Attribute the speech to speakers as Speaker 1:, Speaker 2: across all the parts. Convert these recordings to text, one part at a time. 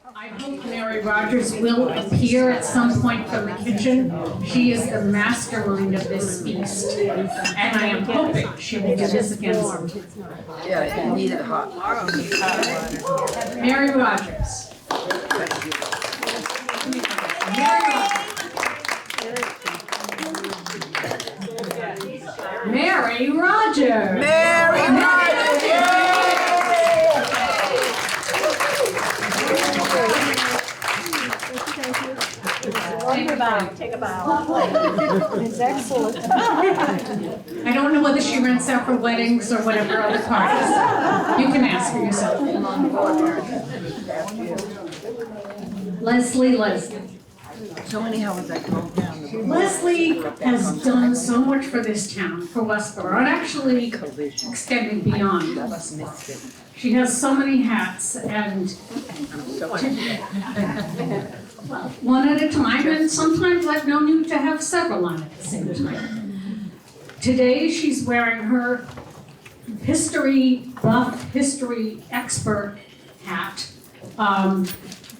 Speaker 1: I hope Mary Rogers will appear at some point from the kitchen. She is the mastermind of this feast, and I am hoping she will do this again soon.
Speaker 2: Yeah, it needed hot.
Speaker 1: Mary Rogers. Mary Rogers.
Speaker 2: Mary Rogers!
Speaker 3: Take a bow. It's excellent.
Speaker 1: I don't know whether she rents out for weddings or whatever other parties. You can ask her yourself. Leslie.
Speaker 2: So many hours I drove down.
Speaker 1: Leslie has done so much for this town, for Westborough, and actually extended beyond. She has so many hats, and one at a time, and sometimes I've known you to have several on at the same time. Today, she's wearing her history buff, history expert hat, an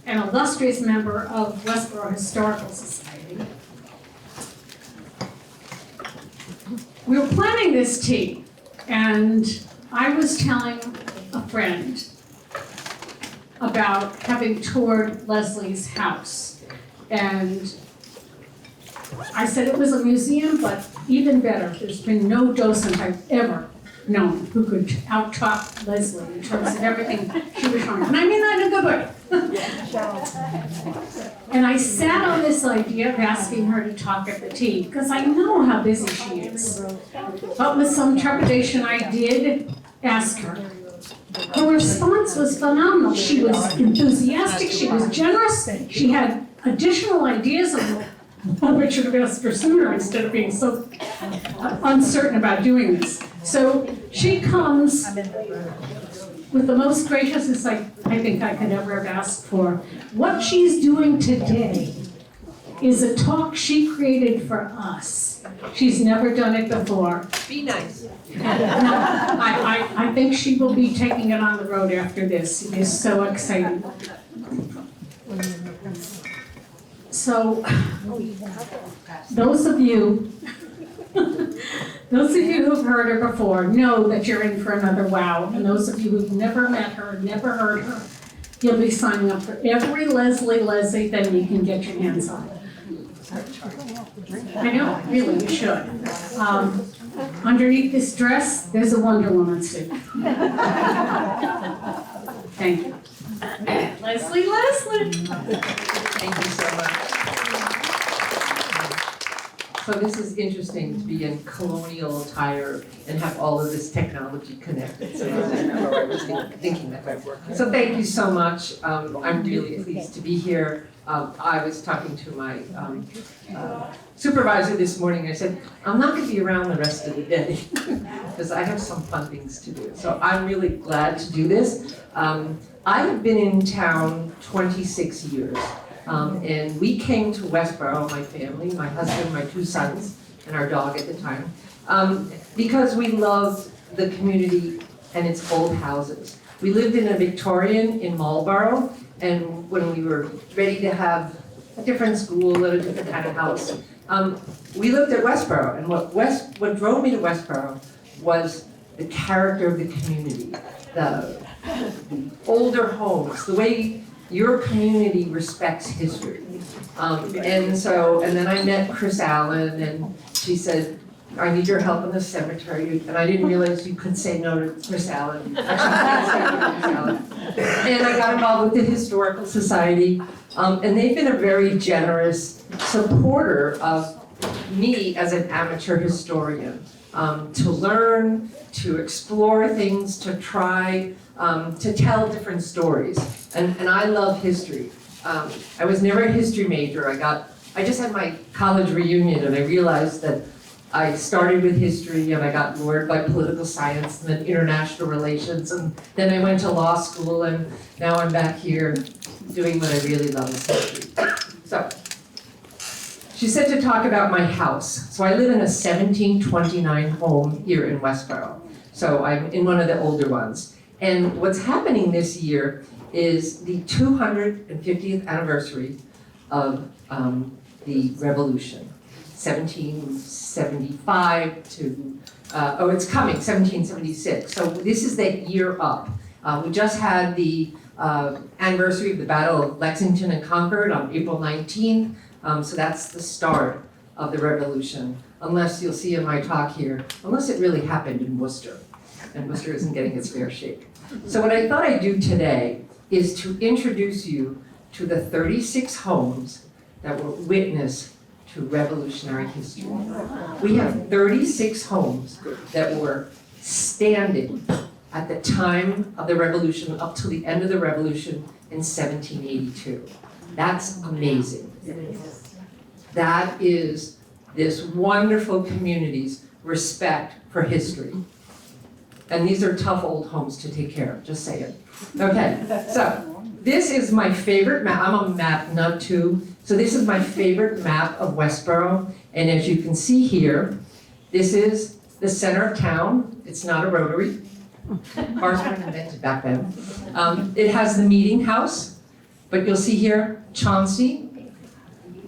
Speaker 1: illustrious member of Westborough Historical Society. We were planning this tea, and I was telling a friend about having toured Leslie's house. And I said it was a museum, but even better, there's been no docent I've ever known who could out-top Leslie in terms of everything she was showing. And I mean that in a good way. And I sat on this idea of asking her to talk at the tea, because I know how busy she is. But with some trepidation, I did ask her. Her response was phenomenal. She was enthusiastic, she was generous, she had additional ideas of what we should have asked her sooner instead of being so uncertain about doing this. So she comes with the most graciousness I think I could ever have asked for. What she's doing today is a talk she created for us. She's never done it before.
Speaker 2: Be nice.
Speaker 1: I think she will be taking it on the road after this. It is so exciting. So, those of you who've heard her before know that you're in for another wow. And those of you who've never met her, never heard her, you'll be signing up for every Leslie thing you can get your hands on. I know, really, you should. Underneath this dress, there's a Wonder Woman suit. Thank you. Leslie.
Speaker 4: Thank you so much. So this is interesting to be in colonial attire and have all of this technology connected. So I was thinking that. So thank you so much. I'm really pleased to be here. I was talking to my supervisor this morning. I said, I'm not going to be around the rest of the day because I have some fun things to do. So I'm really glad to do this. I have been in town 26 years. And we came to Westborough, my family, my husband, my 2 sons, and our dog at the time, because we loved the community and its old houses. We lived in a Victorian in Marlborough, and when we were ready to have a different school and a different kind of house, we lived at Westborough. And what drove me to Westborough was the character of the community, the older homes, the way your community respects history. And then I met Chris Allen, and she said, I need your help in the cemetery. And I didn't realize you could say no to Chris Allen. Actually, you can't say no to Chris Allen. And I got involved with the Historical Society. And they've been a very generous supporter of me as an amateur historian, to learn, to explore things, to try to tell different stories. And I love history. I was never a history major. I just had my college reunion, and I realized that I started with history and I got lured by political science and then international relations, and then I went to law school, and now I'm back here doing what I really love, is history. So, she said to talk about my house. So I live in a 1729 home here in Westborough. So I'm in one of the older ones. And what's happening this year is the 250th anniversary of the Revolution, 1775 to, it's coming, 1776. So this is the year up. We just had the anniversary of the Battle of Lexington and Concord on April 19th. So that's the start of the Revolution, unless you'll see in my talk here, unless it really happened in Worcester, and Worcester isn't getting its fair shake. So what I thought I'd do today is to introduce you to the 36 homes that were witness to revolutionary history. We have 36 homes that were standing at the time of the revolution up till the end of the revolution in 1782. That's amazing. That is this wonderful community's respect for history. And these are tough old homes to take care of, just saying. Okay, so this is my favorite map. I'm a map nut too. So this is my favorite map of Westborough. And as you can see here, this is the center of town. It's not a rotary. Cars weren't invented back then. It has the meeting house, but you'll see here Chauncey,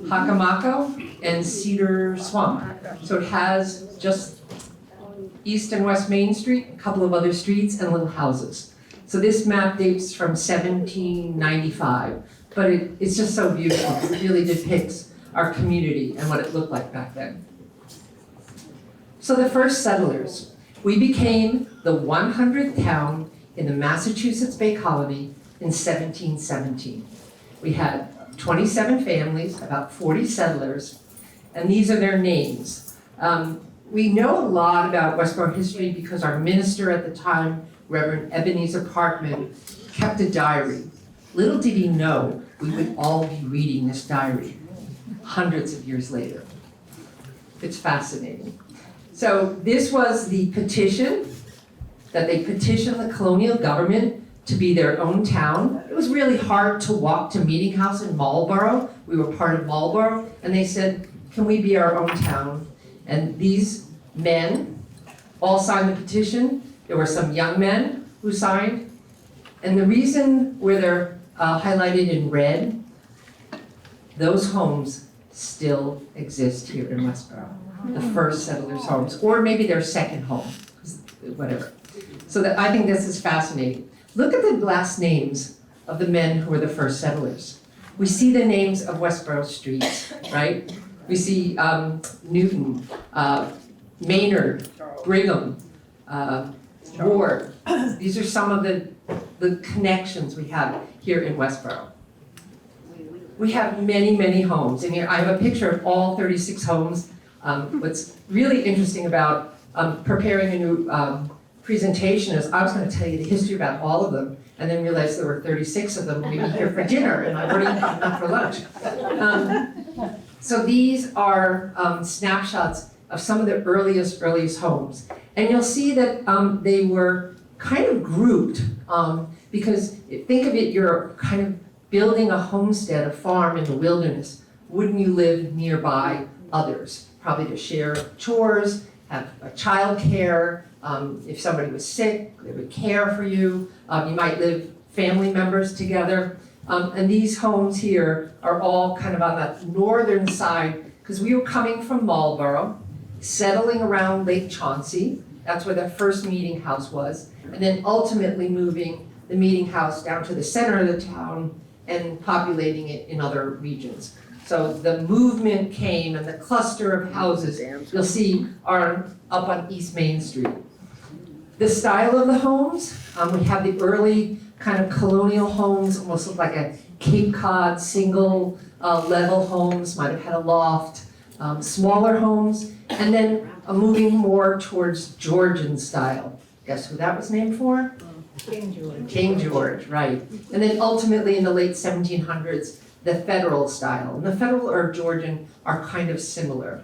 Speaker 4: Hacamaco, and Cedar Swamp. So it has just East and West Main Street, a couple of other streets, and little houses. So this map dates from 1795, but it's just so beautiful. It really depicts our community and what it looked like back then. So the first settlers, we became the 100th town in the Massachusetts Bay Colony in 1717. We had 27 families, about 40 settlers, and these are their names. We know a lot about Westborough history because our minister at the time, Reverend Ebenezer Parkman, kept a diary. Little did he know we would all be reading this diary hundreds of years later. It's fascinating. So this was the petition that they petitioned the colonial government to be their own town. It was really hard to walk to Meeting House in Marlborough. We were part of Marlborough, and they said, can we be our own town? And these men all signed the petition. There were some young men who signed. And the reason where they're highlighted in red, those homes still exist here in Westborough. The first settlers' homes, or maybe their second home, whatever. So I think this is fascinating. Look at the last names of the men who were the first settlers. We see the names of Westborough streets, right? We see Newton, Maynard, Brigham, Ward. These are some of the connections we have here in Westborough. We have many, many homes. And here I have a picture of all 36 homes. What's really interesting about preparing a new presentation is I was going to tell you the history about all of them and then realized there were 36 of them. We'd be here for dinner and I've already eaten enough for lunch. So these are snapshots of some of the earliest homes. And you'll see that they were kind of grouped because think of it, you're kind of building a homestead, a farm in the wilderness. Wouldn't you live nearby others? Probably to share chores, have child care. If somebody was sick, they would care for you. You might live family members together. And these homes here are all kind of on the northern side because we were coming from Marlborough, settling around Lake Chauncey. That's where the first meeting house was. And then ultimately moving the meeting house down to the center of the town and populating it in other regions. So the movement came and the cluster of houses you'll see are up on East Main Street. The style of the homes, we have the early kind of colonial homes, almost look like a Cape Cod single level homes, might have had a loft, smaller homes, and then moving more towards Georgian style. Guess who that was named for?
Speaker 3: King George.
Speaker 4: King George, right. And then ultimately in the late 1700s, the federal style. And the federal or Georgian are kind of similar.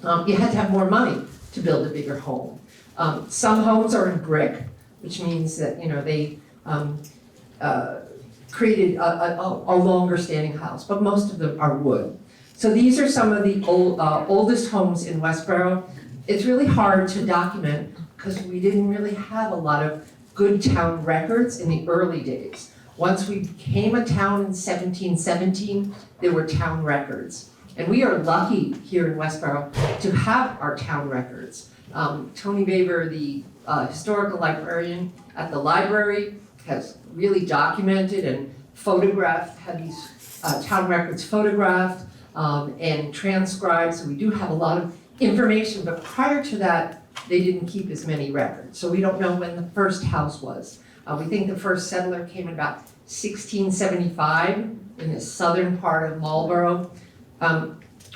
Speaker 4: You had to have more money to build a bigger home. Some homes are in brick, which means that they created a longer standing house, but most of them are wood. So these are some of the oldest homes in Westborough. It's really hard to document because we didn't really have a lot of good town records in the early days. Once we became a town in 1717, there were town records. And we are lucky here in Westborough to have our town records. Tony Baber, the historical librarian at the library, has really documented and photographed, had these town records photographed and transcribed, so we do have a lot of information, but prior to that, they didn't keep as many records. So we don't know when the first house was. We think the first settler came in about 1675 in the southern part of Marlborough.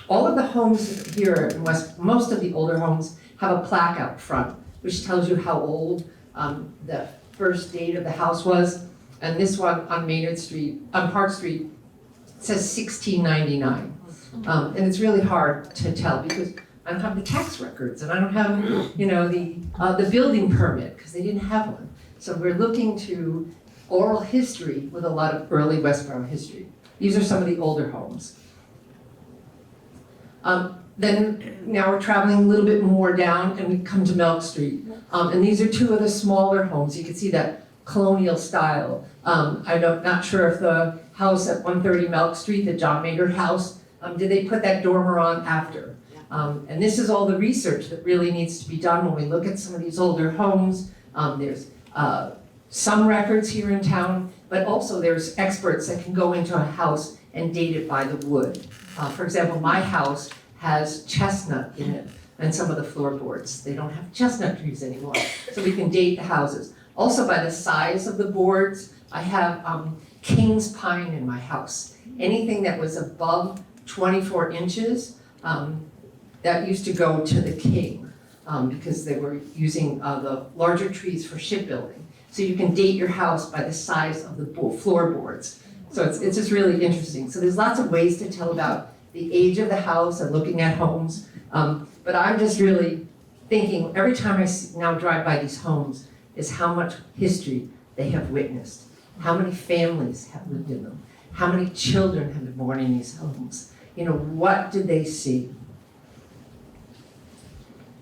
Speaker 4: All of the homes here in most of the older homes have a plaque out front, which tells you how old the first date of the house was. And this one on Maynard Street, on Park Street, says 1699. And it's really hard to tell because I don't have the tax records and I don't have, the building permit because they didn't have one. So we're looking to oral history with a lot of early Westborough history. These are some of the older homes. Then now we're traveling a little bit more down and we come to Milk Street. And these are two of the smaller homes. You can see that colonial style. I'm not sure if the house at 130 Milk Street, the John Maynard house, did they put that dormer on after? And this is all the research that really needs to be done when we look at some of these older homes. There's some records here in town, but also there's experts that can go into a house and date it by the wood. For example, my house has chestnut in it and some of the floorboards. They don't have chestnut trees anymore, so we can date the houses. Also by the size of the boards, I have king's pine in my house. Anything that was above 24 inches, that used to go to the king because they were using the larger trees for shipbuilding. So you can date your house by the size of the floorboards. So it's just really interesting. So there's lots of ways to tell about the age of the house and looking at homes. But I'm just really thinking, every time I now drive by these homes, is how much history they have witnessed. How many families have lived in them? How many children have been born in these homes? What did they see?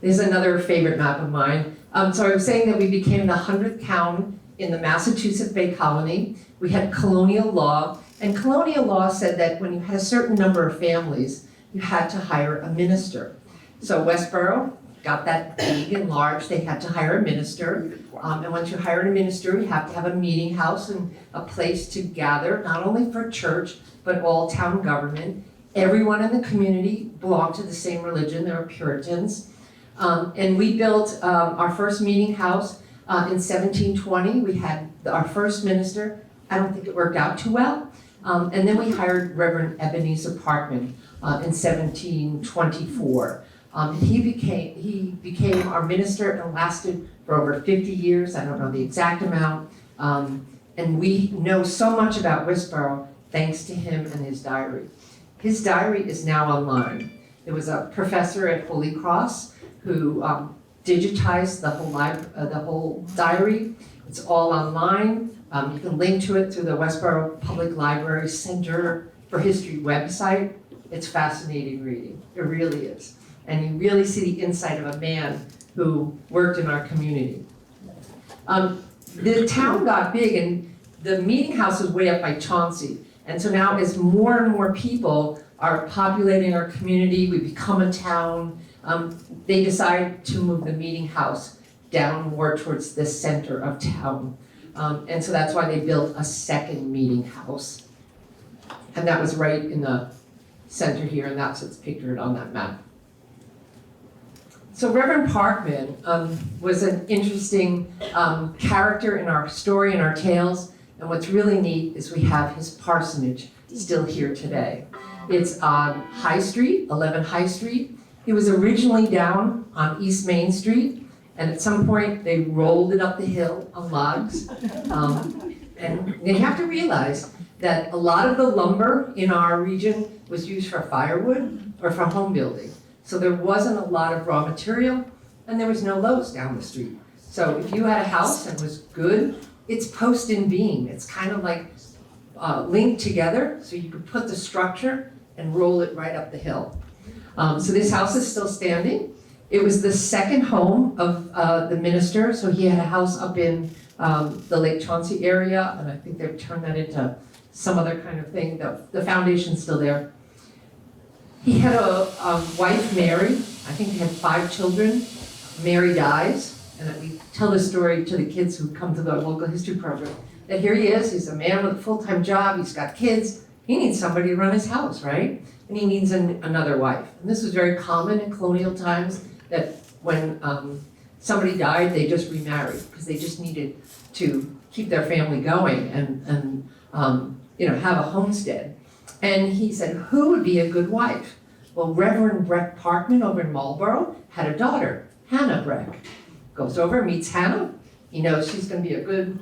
Speaker 4: There's another favorite map of mine. So I was saying that we became the 100th town in the Massachusetts Bay Colony. We had colonial law, and colonial law said that when you had a certain number of families, you had to hire a minister. So Westborough got that big and large, they had to hire a minister. And once you hired a minister, you have to have a meeting house and a place to gather, not only for church, but all town government. Everyone in the community belonged to the same religion, they were Puritans. And we built our first meeting house in 1720. We had our first minister. I don't think it worked out too well. And then we hired Reverend Ebenezer Parkman in 1724. He became our minister and lasted for over 50 years. I don't know the exact amount. And we know so much about Westborough thanks to him and his diary. His diary is now online. There was a professor at Holy Cross who digitized the whole diary. It's all online. You can link to it through the Westborough Public Library Center for History website. It's fascinating reading. It really is. And you really see the insight of a man who worked in our community. The town got big and the meeting house was way up by Chauncey. And so now as more and more people are populating our community, we become a town, they decide to move the meeting house down more towards the center of town. And so that's why they built a second meeting house. And that was right in the center here, and that's what's pictured on that map. So Reverend Parkman was an interesting character in our story and our tales. And what's really neat is we have his parsonage still here today. It's on High Street, 11 High Street. It was originally down on East Main Street, and at some point they rolled it up the hill on logs. And you have to realize that a lot of the lumber in our region was used for firewood or for home building. So there wasn't a lot of raw material, and there was no Lowe's down the street. So if you had a house and was good, it's post and beam. It's kind of like linked together, so you could put the structure and roll it right up the hill. So this house is still standing. It was the second home of the minister, so he had a house up in the Lake Chauncey area, and I think they've turned that into some other kind of thing. The foundation's still there. He had a wife, Mary. I think they had 5 children. Mary dies, and we tell this story to the kids who come to the local history program. That here he is, he's a man with a full-time job, he's got kids, he needs somebody to run his house, right? And he needs another wife. And this was very common in colonial times, that when somebody died, they just remarried, because they just needed to keep their family going and have a homestead. And he said, who would be a good wife? Well, Reverend Breck Parkman over in Marlborough had a daughter, Hannah Breck. Goes over, meets Hannah. He knows she's going to be a good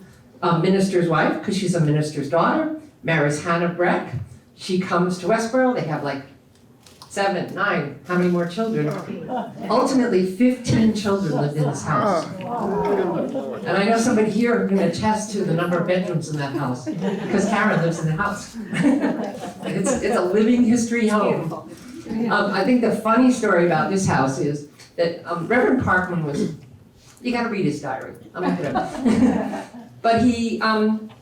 Speaker 4: minister's wife because she's a minister's daughter. Marries Hannah Breck. She comes to Westborough. They have like 7, 9, how many more children? Ultimately, 15 children lived in this house. And I know somebody here who can attest to the number of bedrooms in that house because Karen lives in the house. It's a living history home. I think the funny story about this house is that Reverend Parkman was, you gotta read his diary, I'm not gonna. But he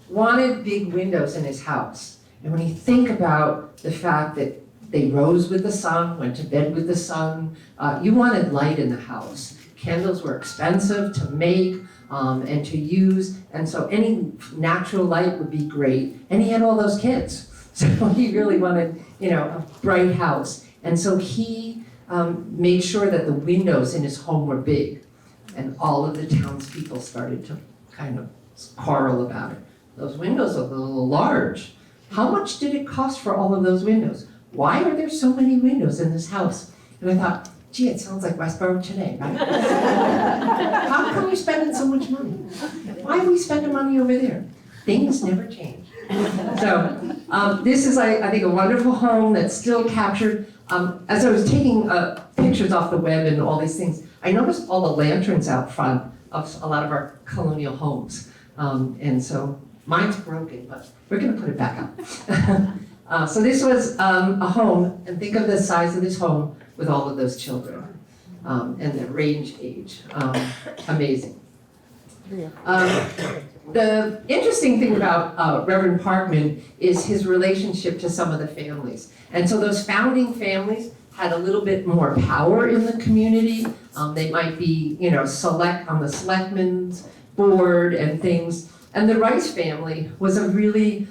Speaker 4: wanted big windows in his house. And when you think about the fact that they rose with the sun, went to bed with the sun, you wanted light in the house. Candles were expensive to make and to use, and so any natural light would be great. And he had all those kids, so he really wanted, a bright house. And so he made sure that the windows in his home were big. And all of the townspeople started to kind of quarrel about it. Those windows are a little large. How much did it cost for all of those windows? Why are there so many windows in this house? And I thought, gee, it sounds like Westborough today, right? How come you're spending so much money? Why are we spending money over there? Things never change. So this is, I think, a wonderful home that's still captured. As I was taking pictures off the web and all these things, I noticed all the lanterns out front of a lot of our colonial homes. And so mine's broken, but we're gonna put it back up. So this was a home, and think of the size of this home with all of those children and their range age. Amazing. The interesting thing about Reverend Parkman is his relationship to some of the families. And so those founding families had a little bit more power in the community. They might be, select on the selectmen's board and things. And the Rice family was a really,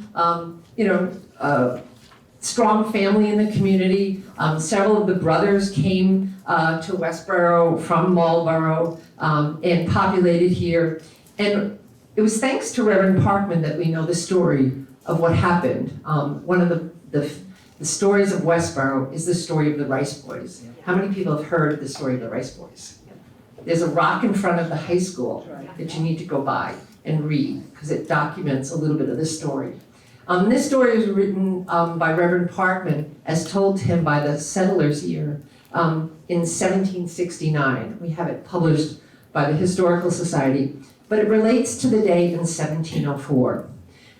Speaker 4: strong family in the community. Several of the brothers came to Westborough from Marlborough and populated here. And it was thanks to Reverend Parkman that we know the story of what happened. One of the stories of Westborough is the story of the Rice Boys. How many people have heard the story of the Rice Boys? There's a rock in front of the high school that you need to go by and read because it documents a little bit of the story. This story was written by Reverend Parkman as told to him by the settlers here in 1769. We have it published by the Historical Society, but it relates to the day in 1704.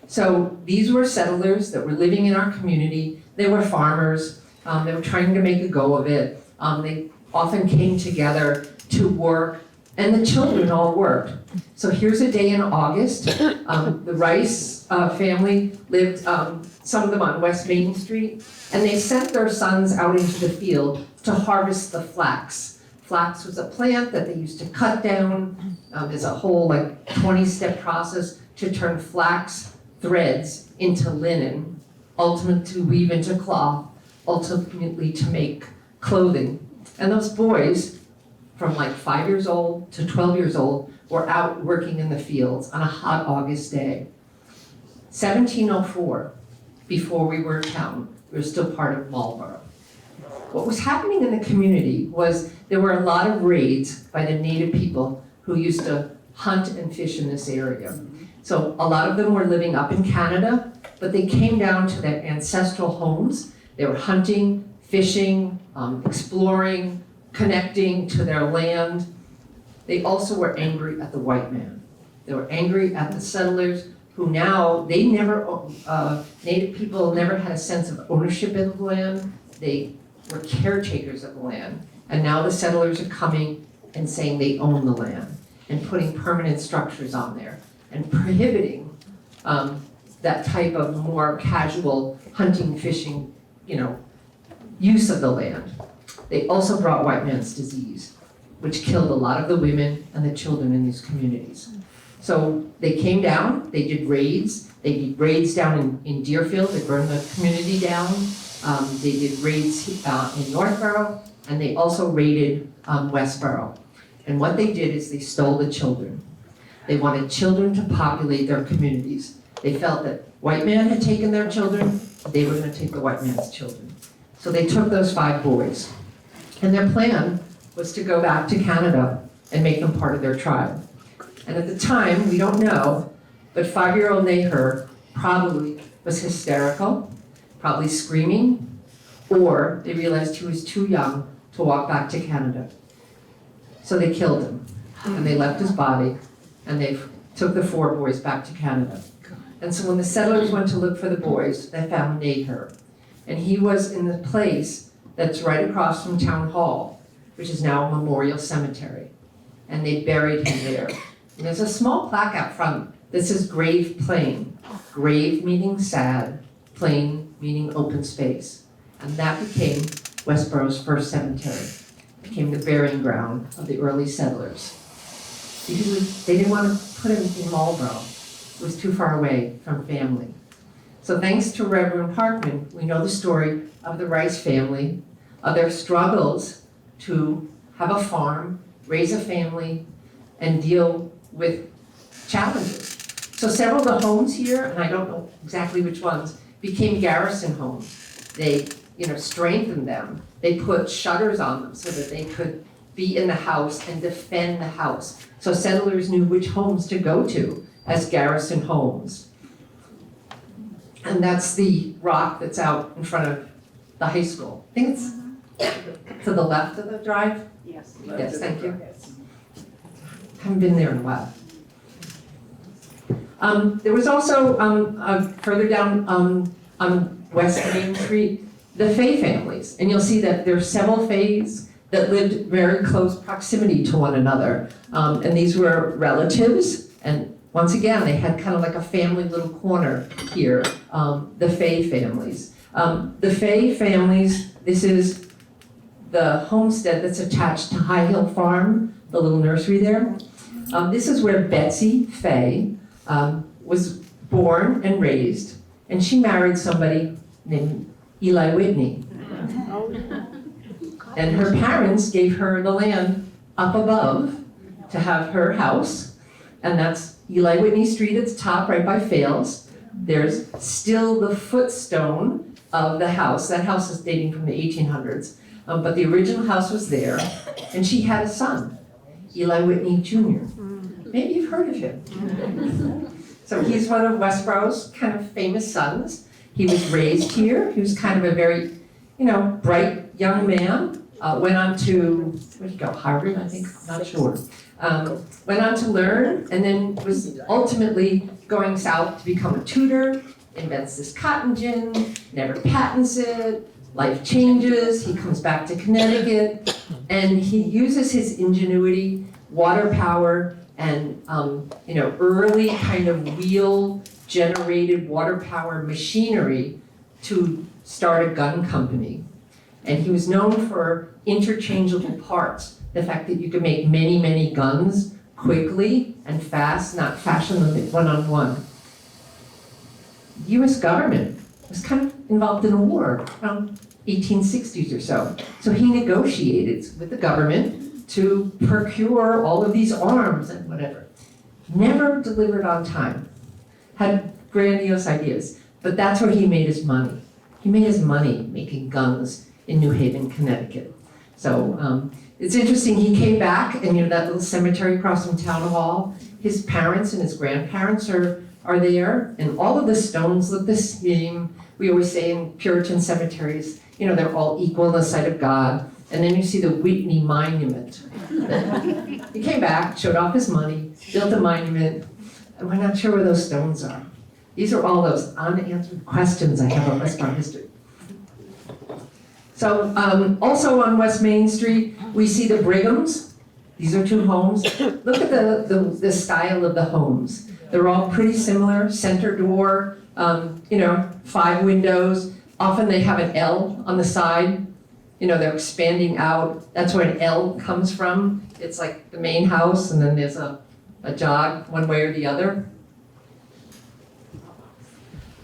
Speaker 4: So these were settlers that were living in our community. They were farmers. They were trying to make a go of it. They often came together to work, and the children all worked. So here's a day in August. The Rice family lived, some of them on West Main Street, and they sent their sons out into the field to harvest the flax. Flax was a plant that they used to cut down. There's a whole 20-step process to turn flax threads into linen, ultimately to weave into cloth, ultimately to make clothing. And those boys, from 5 years old to 12 years old, were out working in the fields on a hot August day. 1704, before we were a town, we were still part of Marlborough. What was happening in the community was there were a lot of raids by the native people who used to hunt and fish in this area. So a lot of them were living up in Canada, but they came down to their ancestral homes. They were hunting, fishing, exploring, connecting to their land. They also were angry at the white man. They were angry at the settlers who now, native people never had a sense of ownership of the land. They were caretakers of the land. And now the settlers are coming and saying they own the land and putting permanent structures on there. and prohibiting that type of more casual hunting, fishing, use of the land. They also brought white man's disease, which killed a lot of the women and the children in these communities. So they came down, they did raids. They did raids down in Deerfield, they burned the community down. They did raids in Northborough, and they also raided Westborough. And what they did is they stole the children. They wanted children to populate their communities. They felt that white man had taken their children, they were gonna take the white man's children. So they took those 5 boys. And their plan was to go back to Canada and make them part of their tribe. And at the time, we don't know, but 5-year-old Naher probably was hysterical, probably screaming, or they realized he was too young to walk back to Canada. So they killed him, and they left his body, and they took the 4 boys back to Canada. And so when the settlers went to look for the boys, they found Naher. And he was in the place that's right across from Town Hall, which is now a memorial cemetery. And they buried him there. And there's a small plaque out front that says Grave Plain. Grave meaning sad, plain meaning open space. And that became Westborough's first cemetery. It became the burying ground of the early settlers. Because they didn't want to put him in Marlborough. It was too far away from family. So thanks to Reverend Parkman, we know the story of the Rice family, of their struggles to have a farm, raise a family, and deal with challenges. So several of the homes here, and I don't know exactly which ones, became garrison homes. They, strengthened them. They put shutters on them so that they could be in the house and defend the house. So settlers knew which homes to go to as garrison homes. And that's the rock that's out in front of the high school. I think it's to the left of the drive?
Speaker 3: Yes.
Speaker 4: Yes, thank you. Haven't been there in a while. There was also, further down on West Main Street, the Fay families. And you'll see that there are several Fays that lived very close proximity to one another. And these were relatives, and once again, they had kind of like a family little corner here, the Fay families. The Fay families, this is the homestead that's attached to High Hill Farm, the little nursery there. This is where Betsy Fay was born and raised, and she married somebody named Eli Whitney. And her parents gave her the land up above to have her house, and that's Eli Whitney Street at the top, right by Fales. There's still the footstone of the house. That house is dating from the 1800s, but the original house was there, and she had a son, Eli Whitney Jr. Maybe you've heard of him. So he's one of Westborough's kind of famous sons. He was raised here. He was kind of a very, bright young man. Went on to, where did he go, Harvard, I think, not sure. Went on to learn, and then was ultimately going south to become a tutor, invents this cotton gin, never patents it, life changes, he comes back to Connecticut, and he uses his ingenuity, water power, and early kind of wheel-generated water power machinery to start a gun company. And he was known for interchangeable parts, the fact that you could make many, many guns quickly and fast, not fashion them one-on-one. The US government was kind of involved in a war around 1860s or so. So he negotiated with the government to procure all of these arms and whatever. Never delivered on time. Had grandiose ideas, but that's where he made his money. He made his money making guns in New Haven, Connecticut. So it's interesting, he came back, and that little cemetery across from Town Hall, his parents and his grandparents are there, and all of the stones look the same. We always say in Puritan cemeteries, they're all equal in the sight of God. And then you see the Whitney Monument. He came back, showed off his money, built a monument, and we're not sure where those stones are. These are all those unanswered questions I have on Westborough history. So also on West Main Street, we see the Brighams. These are 2 homes. Look at the style of the homes. They're all pretty similar, center door, 5 windows. Often they have an L on the side. They're expanding out. That's where an L comes from. It's like the main house, and then there's a jog one way or the other.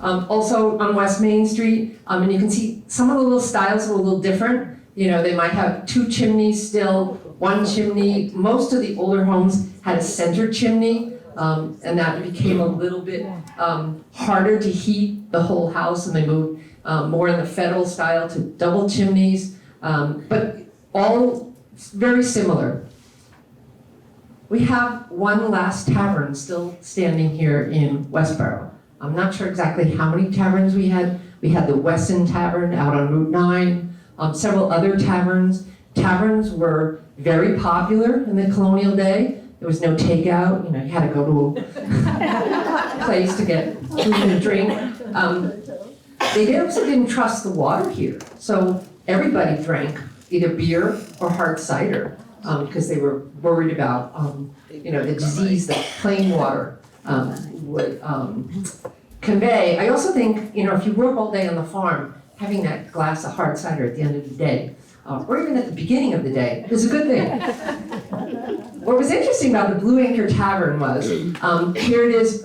Speaker 4: Also on West Main Street, and you can see some of the little styles are a little different. They might have 2 chimneys still, 1 chimney. Most of the older homes had a center chimney, and that became a little bit harder to heat the whole house, and they moved more in the federal style to double chimneys, but all very similar. We have one last tavern still standing here in Westborough. I'm not sure exactly how many taverns we had. We had the Wesson Tavern out on Route 9, several other taverns. Taverns were very popular in the colonial day. There was no takeout, you had to go to a place to get food and drink. They also didn't trust the water here, so everybody drank either beer or hard cider because they were worried about the disease that plain water would convey. I also think, if you work all day on the farm, having that glass of hard cider at the end of the day, or even at the beginning of the day, is a good thing. What was interesting about the Blue Anchor Tavern was, here it is,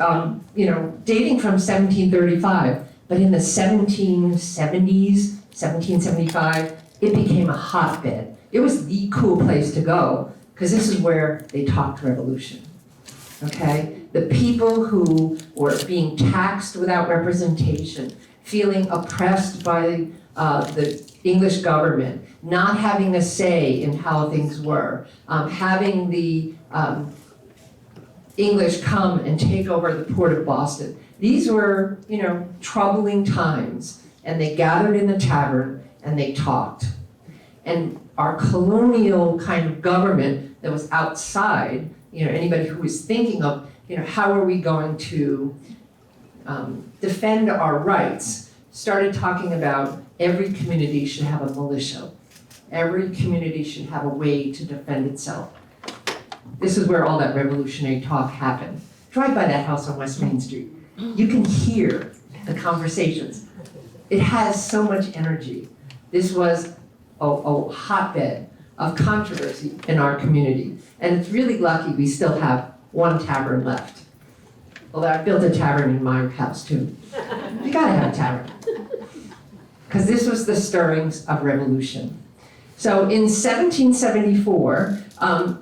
Speaker 4: dating from 1735, but in the 1770s, 1775, it became a hotbed. It was the cool place to go, because this is where they talked revolution, okay? The people who were being taxed without representation, feeling oppressed by the English government, not having a say in how things were, having the English come and take over the port of Boston. These were, troubling times, and they gathered in the tavern and they talked. And our colonial kind of government that was outside, anybody who was thinking of, how are we going to defend our rights, started talking about every community should have a militia. Every community should have a way to defend itself. This is where all that revolutionary talk happened. Drive by that house on West Main Street. You can hear the conversations. It has so much energy. This was a hotbed of controversy in our community. And it's really lucky we still have one tavern left. Although I built a tavern in my house too. You gotta have a tavern. Because this was the stirrings of revolution. So in 1774,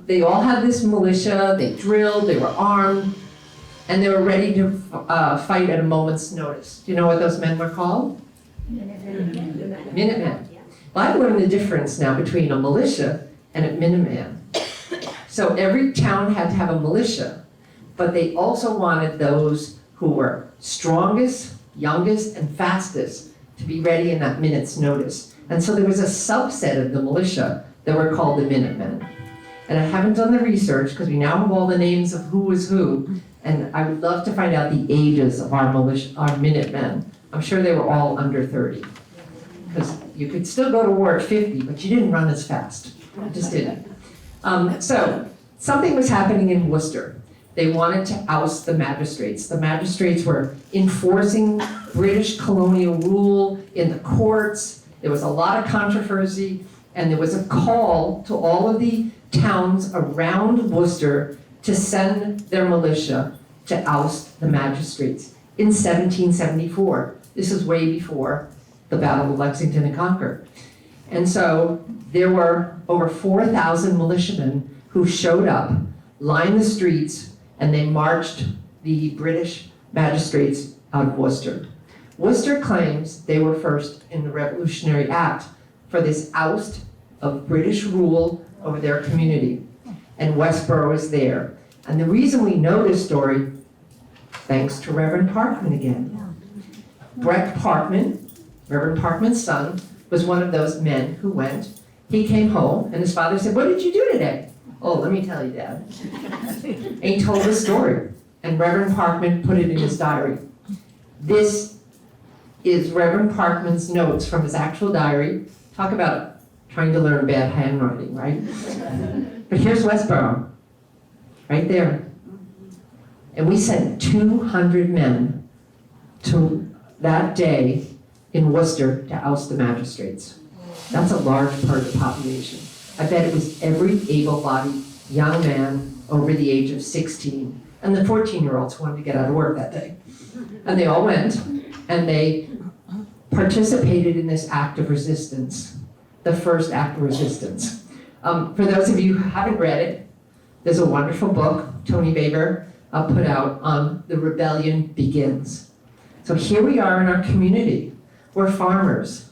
Speaker 4: they all had this militia, they drilled, they were armed, and they were ready to fight at a moment's notice. Do you know what those men were called? Minutemen. Well, I've learned the difference now between a militia and a Minuteman. So every town had to have a militia, but they also wanted those who were strongest, youngest, and fastest to be ready in that minute's notice. And so there was a subset of the militia that were called the Minutemen. And I haven't done the research because we now have all the names of who was who, and I would love to find out the ages of our Minutemen. I'm sure they were all under 30. Because you could still go to war at 50, but you didn't run as fast. You just didn't. So something was happening in Worcester. They wanted to oust the magistrates. The magistrates were enforcing British colonial rule in the courts. There was a lot of controversy, and there was a call to all of the towns around Worcester to send their militia to oust the magistrates in 1774. This is way before the Battle of Lexington and Concord. And so there were over 4,000 militiamen who showed up, lined the streets, and they marched the British magistrates out of Worcester. Worcester claims they were first in the Revolutionary Act for this oust of British rule over their community. And Westborough is there. And the reason we know this story, thanks to Reverend Parkman again. Breck Parkman, Reverend Parkman's son, was one of those men who went. He came home, and his father said, "What did you do today?" "Oh, let me tell you, Dad." And he told the story, and Reverend Parkman put it in his diary. This is Reverend Parkman's notes from his actual diary. Talk about trying to learn bad handwriting, right? But here's Westborough, right there. And we sent 200 men to that day in Worcester to oust the magistrates. That's a large part of the population. I bet it was every able-bodied young man over the age of 16, and the 14-year-olds who wanted to get out of work that day. And they all went, and they participated in this act of resistance, the first act of resistance. For those of you who haven't read it, there's a wonderful book Tony Baber put out on The Rebellion Begins. So here we are in our community. We're farmers.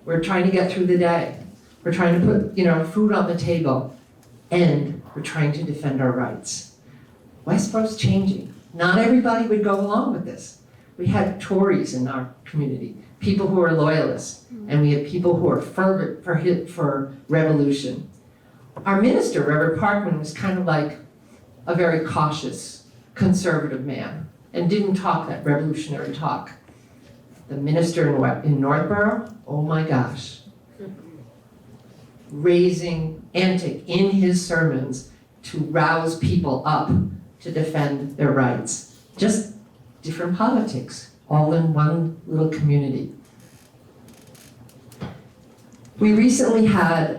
Speaker 4: We're trying to get through the day. We're trying to put, food on the table, and we're trying to defend our rights. Westborough's changing. Not everybody would go along with this. We had Tories in our community, people who are loyalists, and we had people who are fervent for revolution. Our minister, Reverend Parkman, was kind of like a very cautious, conservative man, and didn't talk that revolutionary talk. The minister in Northborough, oh my gosh, raising antic in his sermons to rouse people up to defend their rights. Just different politics, all in one little community. We recently had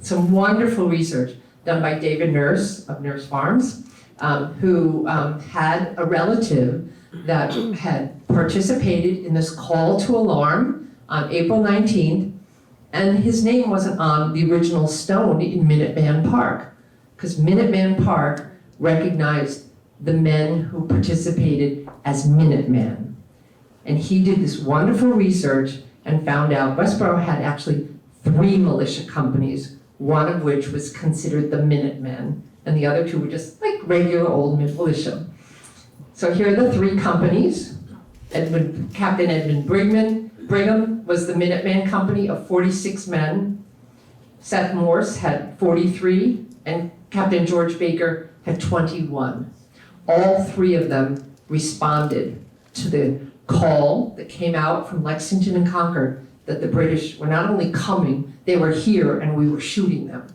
Speaker 4: some wonderful research done by David Nurse of Nurse Farms, who had a relative that had participated in this call to alarm on April 19th, and his name wasn't on the original stone in Minuteman Park, because Minuteman Park recognized the men who participated as Minutemen. And he did this wonderful research and found out Westborough had actually 3 militia companies, one of which was considered the Minutemen, and the other 2 were just like regular old militia. So here are the 3 companies. Captain Edmund Brigham was the Minuteman Company of 46 men. Seth Morse had 43, and Captain George Baker had 21. All 3 of them responded to the call that came out from Lexington and Concord that the British were not only coming, they were here and we were shooting them.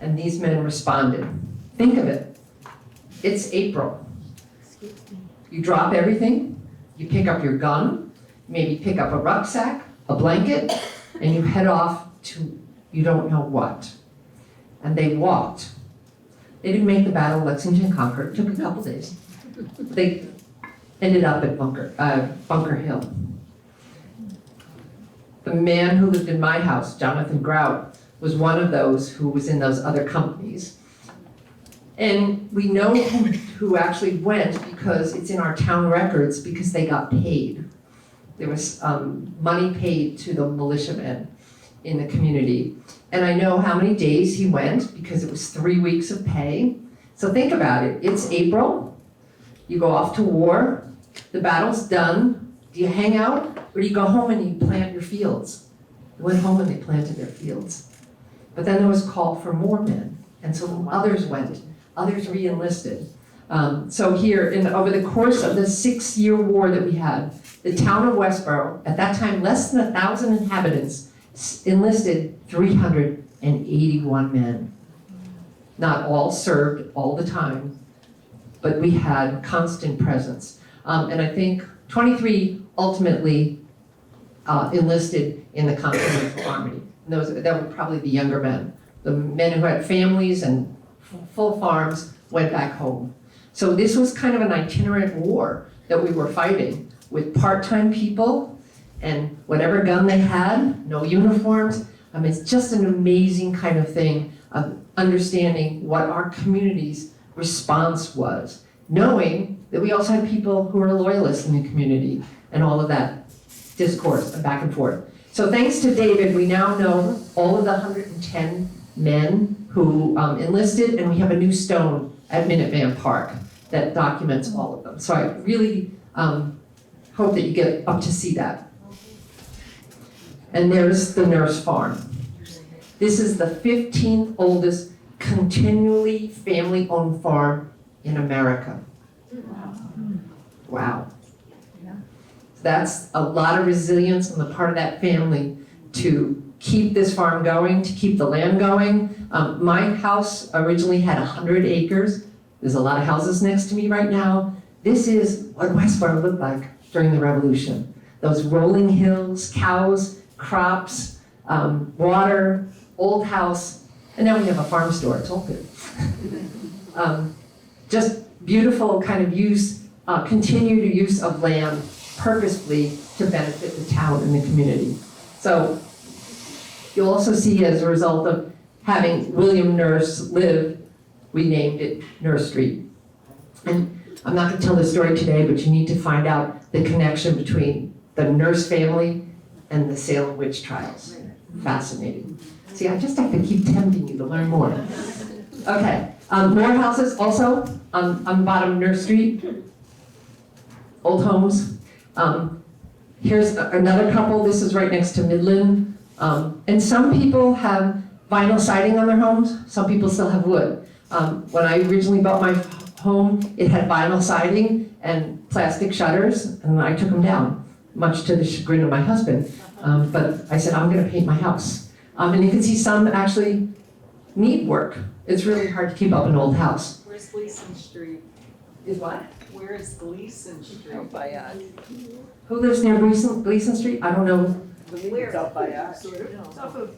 Speaker 4: And these men responded. Think of it. It's April. You drop everything, you pick up your gun, maybe pick up a rucksack, a blanket, and you head off to you don't know what. And they walked. They didn't make the Battle of Lexington and Concord. It took a couple days. They ended up at Bunker Hill. The man who lived in my house, Jonathan Grout, was one of those who was in those other companies. And we know who actually went because it's in our town records because they got paid. There was money paid to the militiamen in the community. And I know how many days he went because it was 3 weeks of pay. So think about it. It's April. You go off to war. The battle's done. Do you hang out or do you go home and you plant your fields? They went home and they planted their fields. But then there was a call for more men. And so others went. Others re-enlisted. So here, over the course of the 6-year war that we had, the town of Westborough, at that time less than 1,000 inhabitants, enlisted 381 men. Not all served all the time, but we had constant presence. And I think 23 ultimately enlisted in the Continental Army. And that were probably the younger men. The men who had families and full farms went back home. So this was kind of an itinerant war that we were fighting with part-time people and whatever gun they had, no uniforms. It's just an amazing kind of thing of understanding what our community's response was, knowing that we also had people who were loyalists in the community and all of that discourse and back and forth. So thanks to David, we now know all of the 110 men who enlisted, and we have a new stone at Minuteman Park that documents all of them. So I really hope that you get up to see that. And there's the Nurse Farm. This is the 15th oldest continually family-owned farm in America. Wow. That's a lot of resilience on the part of that family to keep this farm going, to keep the land going. My house originally had 100 acres. It There's a lot of houses next to me right now. This is what Westborough looked like during the Revolution. Those rolling hills, cows, crops, water, old house, and now we have a farm store. It's all good. Just beautiful kind of use, continued use of land purposefully to benefit the town and the community. So you'll also see, as a result of having William Nurse live, we named it Nurse Street. And I'm not going to tell this story today, but you need to find out the connection between the Nurse family and the Salem witch trials. Fascinating. See, I just have to keep tempting you to learn more. Okay, more houses also on the bottom of Nurse Street. Old homes. Here's another couple. This is right next to Midland. And some people have vinyl siding on their homes. Some people still have wood. When I originally bought my home, it had vinyl siding and plastic shutters, and I took them down, much to the chagrin of my husband. But I said, I'm going to paint my house. And you can see some actually need work. It's really hard to keep up an old house.
Speaker 5: Where's Gleason Street?
Speaker 4: Is what?
Speaker 5: Where is Gleason Street?
Speaker 2: Out by us.
Speaker 4: Who lives near Gleason Street? I don't know.
Speaker 5: Where?
Speaker 2: It's out by us.
Speaker 5: Sort of.
Speaker 6: It's off of,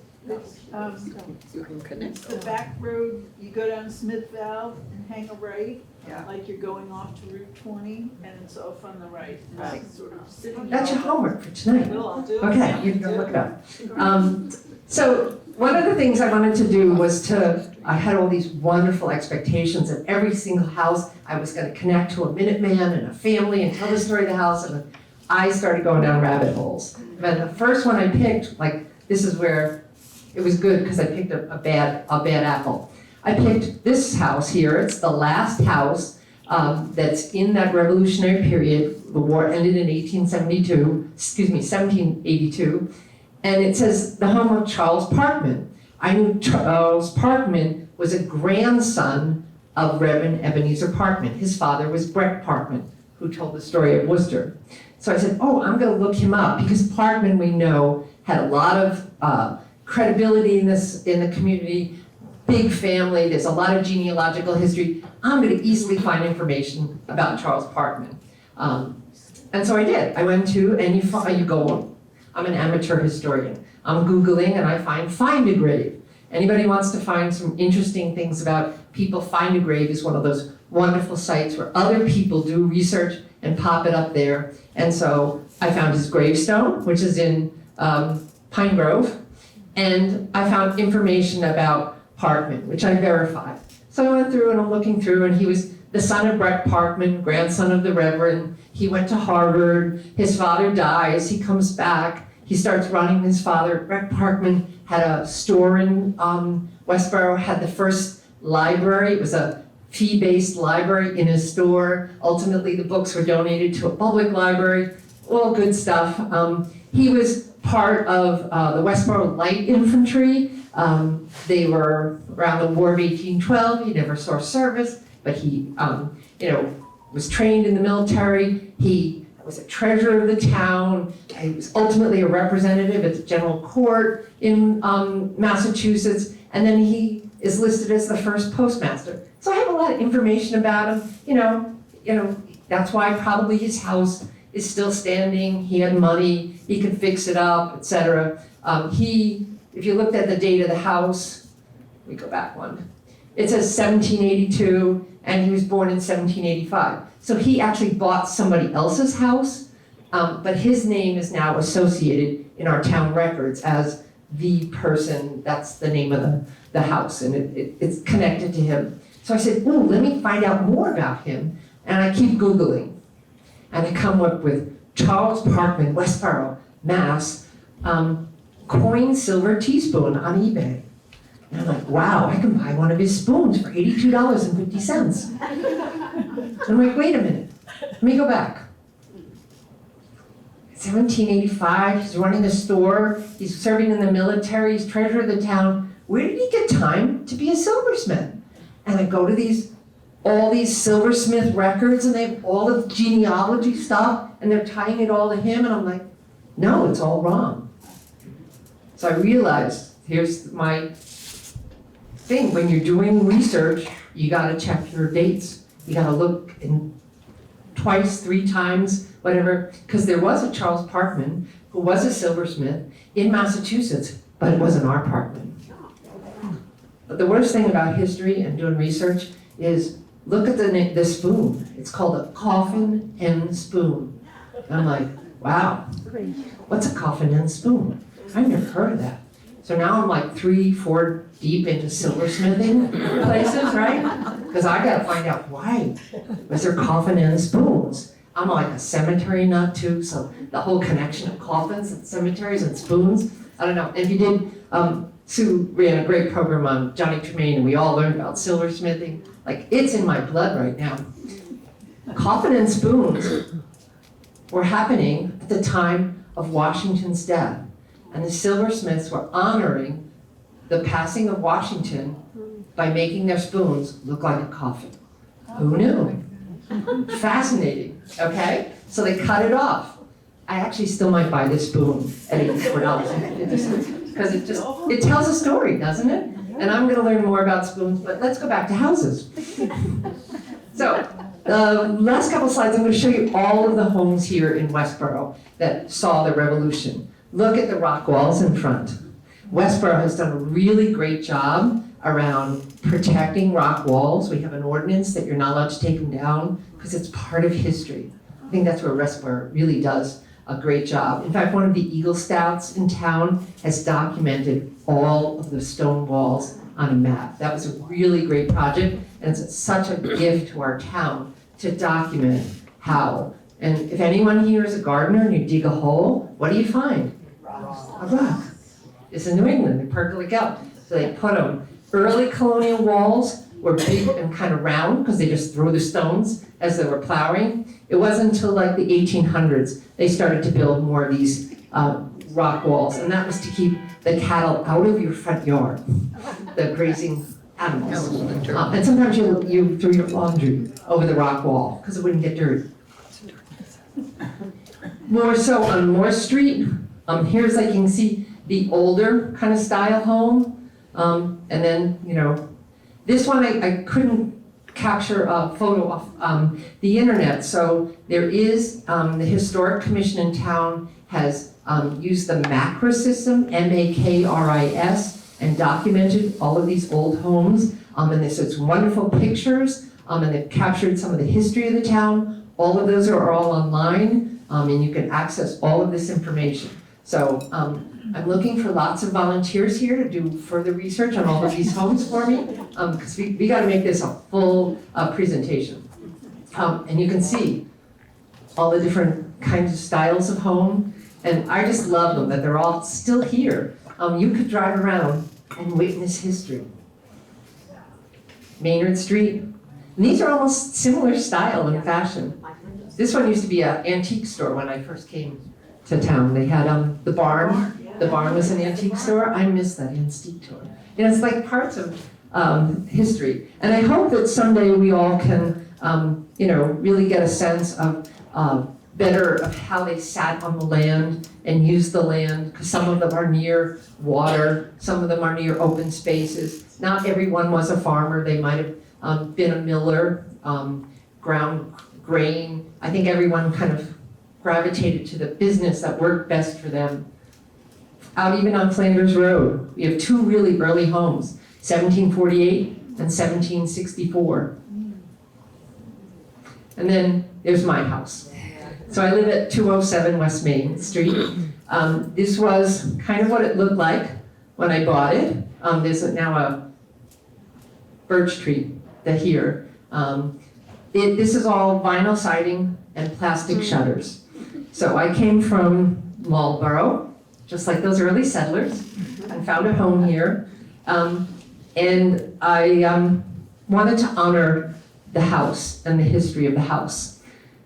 Speaker 2: You can connect.
Speaker 6: the back road, you go down Smith Valve and hang a right.
Speaker 2: Yeah.
Speaker 6: Like you're going off to Route 20, and it's off on the right. And
Speaker 2: Right.
Speaker 6: it's sort of sitting.
Speaker 4: That's your homework for tonight.
Speaker 5: Well, I'll do it.
Speaker 4: Okay, you can look it up. So one of the things I wanted to do was I had all these wonderful expectations that every single house I was going to connect to a Minuteman and a family and tell the story of the house, and I started going down rabbit holes. But the first one I picked, this is where it was good because I picked a bad apple. I picked this house here. It's the last house that's in that revolutionary period. The war ended in 1782. And it says the home of Charles Parkman. I knew Charles Parkman was a grandson of Reverend Ebenezer Parkman. His father was Brett Parkman, who told the story of Worcester. So I said, I'm going to look him up, because Parkman, we know, had a lot of credibility in the community, big family, there's a lot of genealogical history. I'm going to easily find information about Charles Parkman. And so I did. I went to, and you go, I'm an amateur historian. I'm Googling and I find a grave. Anybody wants to find some interesting things about people, Find a Grave is one of those wonderful sites where other people do research and pop it up there. And so I found his gravestone, which is in Pine Grove, and I found information about Parkman, which I verified. So I went through and I'm looking through, and he was the son of Brett Parkman, grandson of the Reverend. He went to Harvard. His father dies. He comes back. He starts running his father. Brett Parkman had a store in Westborough, had the first library. It was a fee-based library in his store. Ultimately, the books were donated to a public library. All good stuff. He was part of the Westborough Light Infantry. They were around the War of 1812. He never saw service, but he, was trained in the military. He was a treasurer of the town. He was ultimately a representative at the General Court in Massachusetts, and then he is listed as the first postmaster. So I have a lot of information about him. That's why probably his house is still standing. He had money. He could fix it up, etc. If you looked at the date of the house, we go back one. It says 1782, and he was born in 1785. So he actually bought somebody else's house, but his name is now associated in our town records as the person, that's the name of the house, and it's connected to him. So I said, let me find out more about him, and I keep Googling. And I come up with Charles Parkman, Westborough, Mass, coin silver teaspoon on eBay. And I'm like, wow, I can buy one of his spoons for $82.50. I'm like, wait a minute, let me go back. 1785, he's running a store, he's serving in the military, he's treasurer of the town. Where did he get time to be a silversmith? And I go to all these silversmith records, and they have all the genealogy stuff, and they're tying it all to him, and I'm like, no, it's all wrong. So I realized, here's my thing, when you're doing research, You gotta check your dates. You gotta look in twice, 3 times, whatever, because there was a Charles Parkman who was a silversmith in Massachusetts, but it wasn't our Parkman. But the worst thing about history and doing research is look at the spoon. It's called a coffin and spoon. And I'm like, wow, what's a coffin and spoon? I've never heard of that. So now I'm like 3, 4 deep into silversmithing places, right? Because I gotta find out why was there coffin and spoons. I'm like a cemetery nut too, so the whole connection of coffins and cemeteries and spoons, I don't know. If you did, Sue ran a great program on Johnny Tremaine, and we all learned about silversmithing. Like, it's in my blood right now. Coffin and spoons were happening at the time of Washington's death, and the silversmiths were honoring the passing of Washington by making their spoons look like a coffin. Who knew? Fascinating, okay? So they cut it off. I actually still might buy this spoon at $84. Because it tells a story, doesn't it? And I'm gonna learn more about spoons, but let's go back to houses. So, the last couple slides, I'm gonna show you all of the homes here in Westborough that saw the revolution. Look at the rock walls in front. Westborough has done a really great job around protecting rock walls. We have an ordinance that you're not allowed to take them down because it's part of history. I think that's where Westborough really does a great job. In fact, one of the Eagle Scouts in town has documented all of the stone walls on a map. That was a really great project, and it's such a gift to our town to document how. And if anyone here is a gardener and you dig a hole, what do you find? A rock. It's in New England, they percolate out. So they put them. Early colonial walls were big and kind of round because they just threw the stones as they were plowing. It wasn't until like the 1800s they started to build more of these rock walls, and that was to keep the cattle out of your front yard, the grazing animals. And sometimes you threw your laundry over the rock wall because it wouldn't get dirty. More so on Moore Street, here's like you can see the older kind of style home, and then, you know, this one I couldn't capture a photo of the internet, so there is, the Historic Commission in town has used the MACRIS system, M-A-K-R-I-S, and documented all of these old homes, and there's wonderful pictures, and they've captured some of the history of the town. All of those are all online, and you can access all of this information. So I'm looking for lots of volunteers here to do further research on all of these homes for me, because we got to make this a full presentation. And you can see all the different kinds of styles of home, and I just love them, that they're all still here. You could drive around and witness history. Maynard Street, and these are almost similar style and fashion. This one used to be an antique store when I first came to town. They had the barn. The barn was an antique store. I miss that antique store. You know, it's like parts of history. And I hope that someday we all can, you know, really get a sense of better of how they sat on the land and used the land, because some of them are near water, some of them are near open spaces. Not everyone was a farmer. They might have been a miller, ground grain. I think everyone kind of gravitated to the business that worked best for them. Out even on Flanders Road, we have 2 really early homes, 1748 and 1764. And then there's my house. So I live at 207 West Main Street. This was kind of what it looked like when I bought it. There's now a birch tree here. This is all vinyl siding and plastic shutters. So I came from Marlborough, just like those early settlers, and found a home here. And I wanted to honor the house and the history of the house.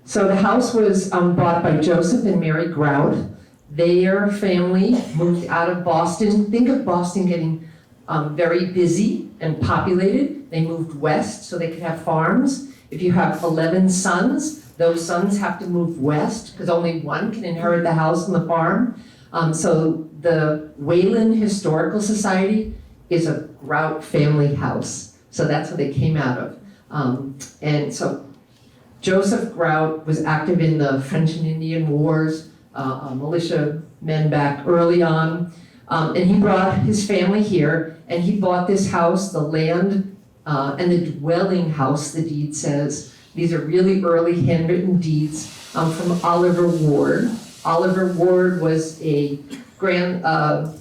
Speaker 4: So the house was bought by Joseph and Mary Grout. Their family moved out of Boston. Think of Boston getting very busy and populated. They moved west so they could have farms. If you have 11 sons, those sons have to move west because only one can inherit the house and the farm. So the Wayland Historical Society is a Grout family house. So that's what they came out of. And so Joseph Grout was active in the French and Indian Wars, militia men back early on. And he brought his family here, and he bought this house, the land, and the dwelling house, the deed says. These are really early handwritten deeds from Oliver Ward. Oliver Ward was a son-in-law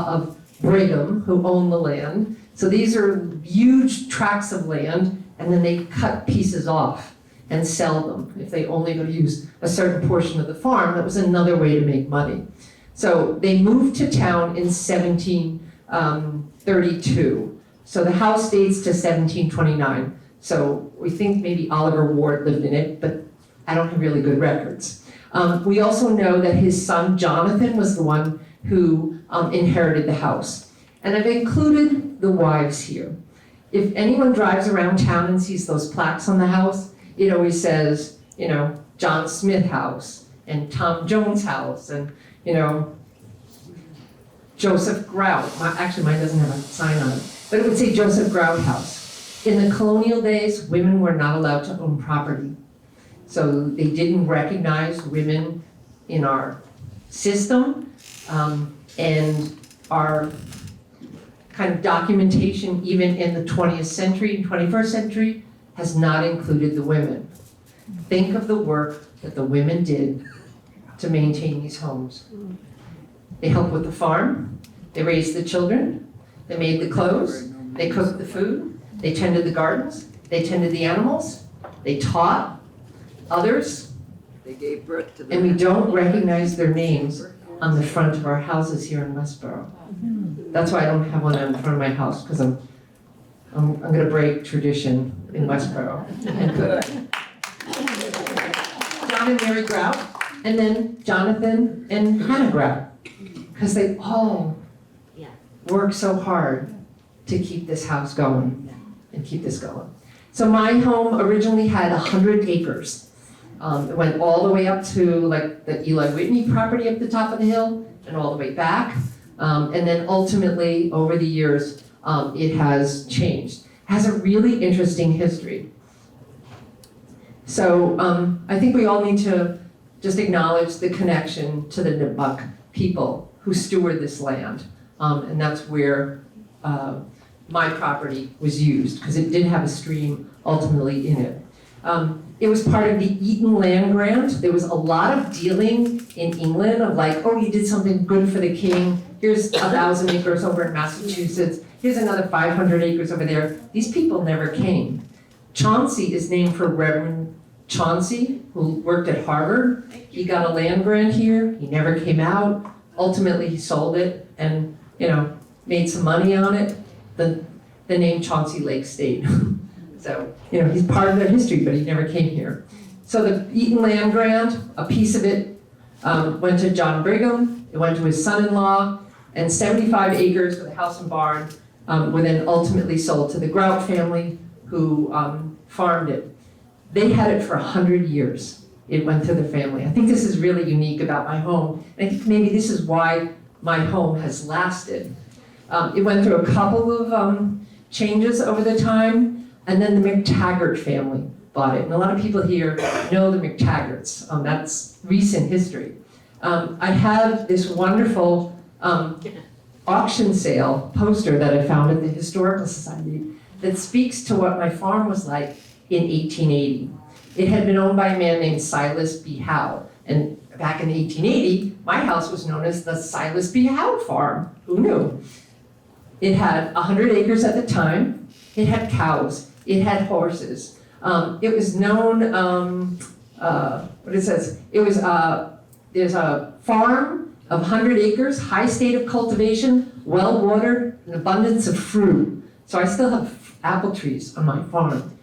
Speaker 4: of Brigham, who owned the land. So these are huge tracts of land, and then they cut pieces off and sell them. If they only going to use a certain portion of the farm, that was another way to make money. So they moved to town in 1732. So the house dates to 1729. So we think maybe Oliver Ward lived in it, but I don't have really good records. We also know that his son Jonathan was the one who inherited the house. And I've included the wives here. If anyone drives around town and sees those plaques on the house, it always says, John Smith House and Tom Jones House and, Joseph Grout. Actually, mine doesn't have a sign on it, but it would say Joseph Grout House. In the colonial days, women were not allowed to own property. So they didn't recognize women in our system, and our kind of documentation, even in the 20th century and 21st century, has not included the women. Think of the work that the women did to maintain these homes. They helped with the farm, they raised the children, they made the clothes, they cooked the food, they tended the gardens, they tended the animals, they taught others,
Speaker 2: They gave birth to them.
Speaker 4: and we don't recognize their names on the front of our houses here in Westborough. That's why I don't have one in front of my house, because I'm gonna break tradition in Westborough. And good. John and Mary Grout, and then Jonathan and Hannah Grout, because they all worked so hard to keep this house going and keep this going. So my home originally had 100 acres. It went all the way up to like the Eli Whitney property up the top of the hill and all the way back. And then ultimately, over the years, it has changed. It has a really interesting history. So I think we all need to just acknowledge the connection to the Nipmuc people who steward this land. And that's where my property was used, because it did have a stream ultimately in it. It was part of the Eton land grant. There was a lot of dealing in England of like, oh, you did something good for the king. Here's 1,000 acres over in Massachusetts. Here's another 500 acres over there. These people never came. Chauncey is named for Reverend Chauncey, who worked at Harvard. He got a land grant here. He never came out. Ultimately, he sold it and, made some money on it. The name Chauncey Lake stayed. So, he's part of their history, but he never came here. So the Eton land grant, a piece of it went to John Brigham, it went to his son-in-law, and 75 acres with a house and barn were then ultimately sold to the Grout family, who farmed it. They had it for 100 years. It went to the family. I think this is really unique about my home, and I think maybe this is why my home has lasted. It went through a couple of changes over the time, and then the McTaggart family bought it. And a lot of people here know the McTaggarts. That's recent history. I have this wonderful auction sale poster that I found at the Historical Society that speaks to what my farm was like in 1880. It had been owned by a man named Silas B. Howe. And back in 1880, my house was known as the Silas B. Howe Farm. Who knew? It had 100 acres at the time. It had cows. It had horses. It was known, what it says, it was, there's a farm of 100 acres, high state of cultivation, well watered, an abundance of fruit. So I still have apple trees on my farm.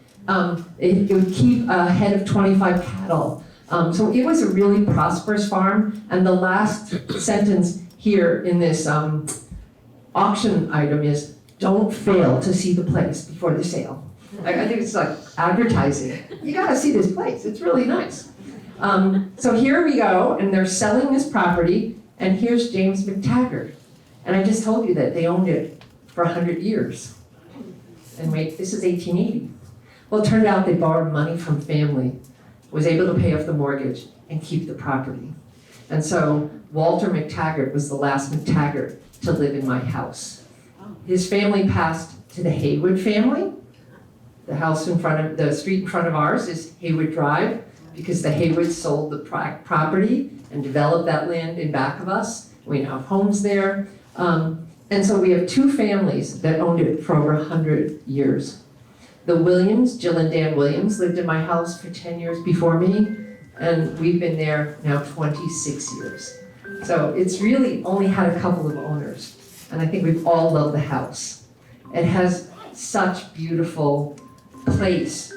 Speaker 4: It would keep a head of 25 cattle. So it was a really prosperous farm. And the last sentence here in this auction item is, don't fail to see the place before the sale. I think it's like advertising. You gotta see this place, it's really nice. So here we go, and they're selling this property, and here's James McTaggart. And I just told you that they owned it for 100 years. And wait, this is 1880. Well, it turned out they borrowed money from family, was able to pay off the mortgage and keep the property. And so Walter McTaggart was the last McTaggart to live in my house. His family passed to the Haywood family. The house in front of, the street in front of ours is Haywood Drive, because the Haywoods sold the property and developed that land in back of us. We now have homes there. And so we have two families that owned it for over 100 years. The Williams, Jill and Dan Williams, lived in my house for 10 years before me, and we've been there now 26 years. So it's really only had a couple of owners, and I think we've all loved the house. It has such beautiful place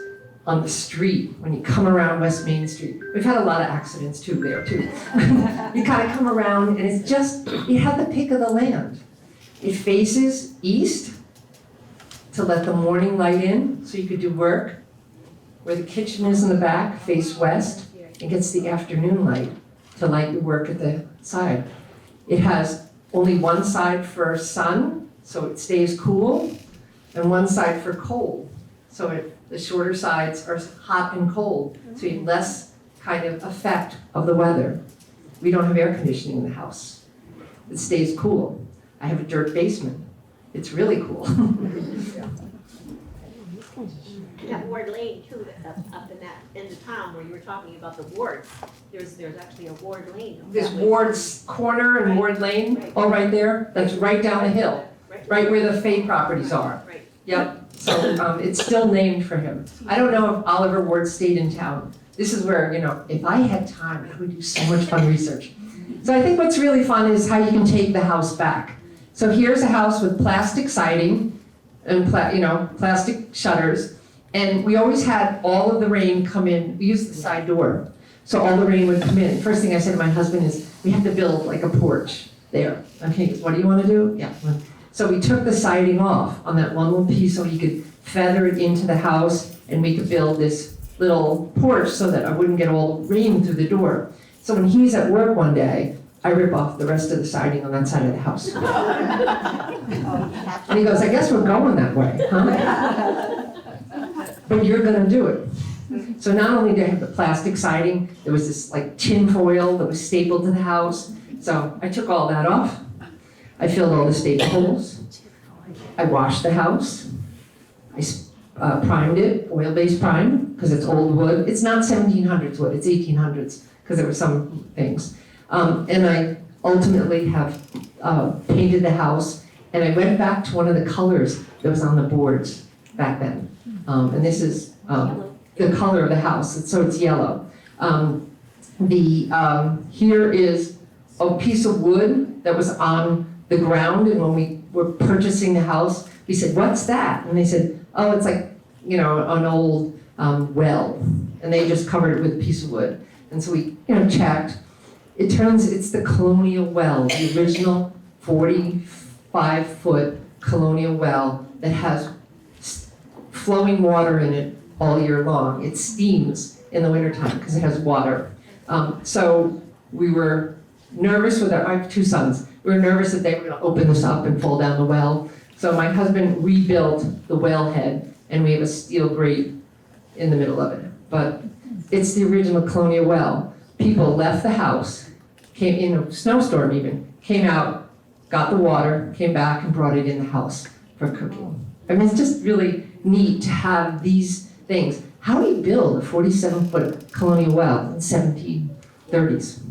Speaker 4: on the street when you come around West Main Street. We've had a lot of accidents too there too. You kind of come around and it's just, it had the pick of the land. It faces east to let the morning light in so you could do work. Where the kitchen is in the back, face west. It gets the afternoon light to light your work at the side. It has only one side for sun, so it stays cool, and one side for cold. So the shorter sides are hot and cold, so you have less kind of effect of the weather. We don't have air conditioning in the house. It stays cool. I have a dirt basement. It's really cool.
Speaker 7: That Ward Lane too, up in that end of town where you were talking about the wards, there's actually a Ward Lane.
Speaker 4: There's Ward's Corner and Ward Lane, all right there. That's right down the hill, right where the Fay properties are.
Speaker 7: Right.
Speaker 4: Yep, so it's still named for him. I don't know if Oliver Ward stayed in town. This is where, if I had time, I would do so much fun research. So I think what's really fun is how you can take the house back. So here's a house with plastic siding and plastic shutters. And we always had all of the rain come in. We used the side door, so all the rain would come in. First thing I said to my husband is, we have to build like a porch there. Okay, what do you want to do? Yeah. So we took the siding off on that one little piece so you could feather it into the house, and we could build this little porch so that I wouldn't get all rain through the door. So when he's at work one day, I rip off the rest of the siding on that side of the house. And he goes, I guess we're going that way, huh? But you're gonna do it. So not only did I have the plastic siding, there was this like tin foil that was stapled to the house. So I took all that off. I filled all the staple holes. I washed the house. I primed it, oil-based prime, because it's old wood. It's not 1700s wood, it's 1800s, because there were some things. And I ultimately have painted the house, and I went back to one of the colors that was on the boards back then. And this is the color of the house, so it's yellow. Here is a piece of wood that was on the ground, and when we were purchasing the house, we said, what's that? And they said, oh, it's like, an old well. And they just covered it with a piece of wood. And so we, checked. It's the colonial well, the original 45-foot colonial well that has flowing water in it all year long. It steams in the wintertime because it has water. So we were nervous I have two sons. We were nervous that they were gonna open this up and fall down the well. So my husband rebuilt the wellhead, and we have a steel grate in the middle of it. But it's the original colonial well. People left the house, came in a snowstorm even, came out, got the water, came back and brought it in the house for cooking. I mean, it's just really neat to have these things. How do you build a 47-foot colonial well in 1730s?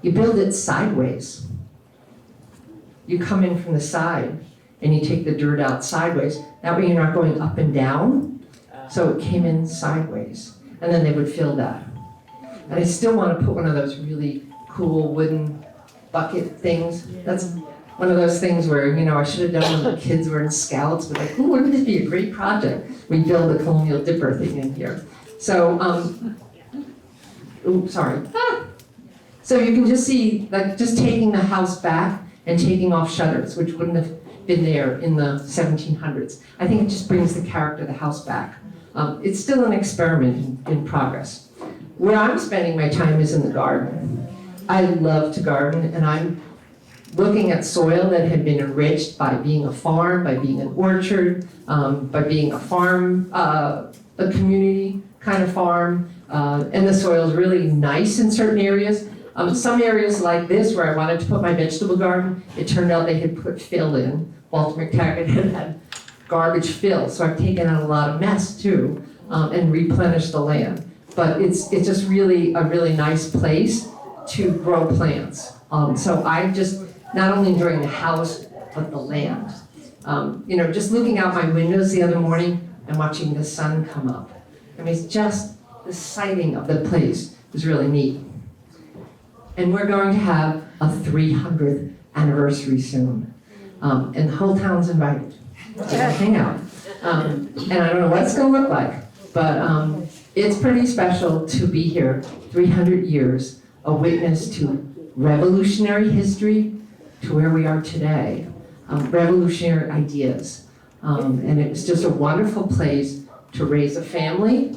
Speaker 4: You build it sideways. You come in from the side and you take the dirt out sideways. That way you're not going up and down. So it came in sideways. And then they would fill that. And I still want to put one of those really cool wooden bucket things. That's one of those things where, I should have done when the kids were in scouts, but like, wouldn't this be a great project? We build a colonial dipper thing in here. So, sorry. So you can just see, like, just taking the house back and taking off shutters, which wouldn't have been there in the 1700s. I think it just brings the character of the house back. It's still an experiment in progress. Where I'm spending my time is in the garden. I love to garden, and I'm looking at soil that had been enriched by being a farm, by being an orchard, by being a farm, a community kind of farm. And the soil's really nice in certain areas. Some areas like this where I wanted to put my vegetable garden, it turned out they had put fill in. Walter McTaggart had garbage fill, so I've taken out a lot of mess too, and replenished the land. But it's just really a really nice place to grow plants. So I'm just not only enjoying the house, but the land. Just looking out my windows the other morning and watching the sun come up. I mean, it's just the sighting of the place was really neat. And we're going to have a 300th anniversary soon. And the whole town's invited to hang out. And I don't know what it's gonna look like, but it's pretty special to be here 300 years, a witness to revolutionary history to where we are today, revolutionary ideas. And it was just a wonderful place to raise a family,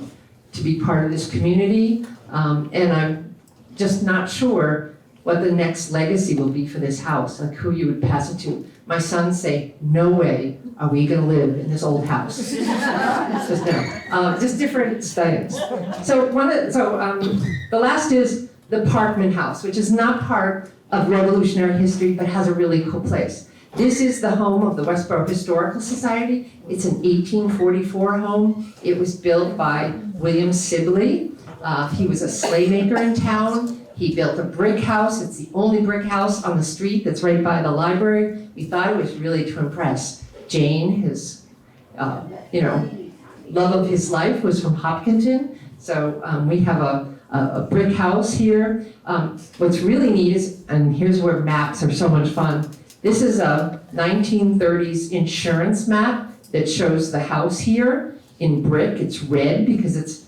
Speaker 4: to be part of this community, and I'm just not sure what the next legacy will be for this house, like who you would pass it to. My sons say, no way are we gonna live in this old house. Just no, just different styles. So the last is the Parkman House, which is not part of revolutionary history, but has a really cool place. This is the home of the Westborough Historical Society. It's an 1844 home. It was built by William Sibley. He was a slave maker in town. He built a brick house. It's the only brick house on the street that's right by the library. We thought it was really to impress Jane. His, love of his life was from Hopkinton. So we have a brick house here. What's really neat is, and here's where maps are so much fun. This is a 1930s insurance map that shows the house here in brick. It's red because it's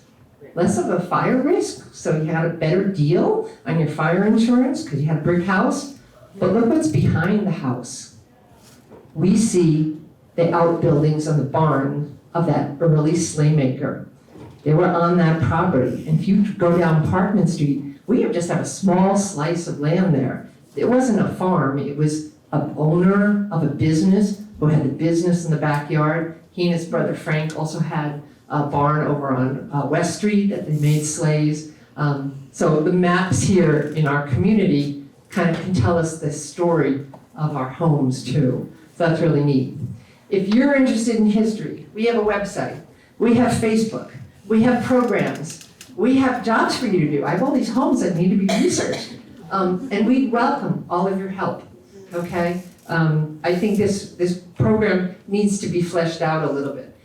Speaker 4: less of a fire risk, so you had a better deal on your fire insurance because you had a brick house. But look what's behind the house. We see the outbuildings on the barn of that early slave maker. They were on that property. And if you go down Parkman Street, we just have a small slice of land there. It wasn't a farm, it was an owner of a business who had the business in the backyard. He and his brother Frank also had a barn over on West Street that they made sleighs. So the maps here in our community kind of can tell us the story of our homes too. So that's really neat. If you're interested in history, we have a website, we have Facebook, we have programs, we have jobs for you to do. I have all these homes that need to be researched. And we welcome all of your help, okay? I think this program needs to be fleshed out a little bit.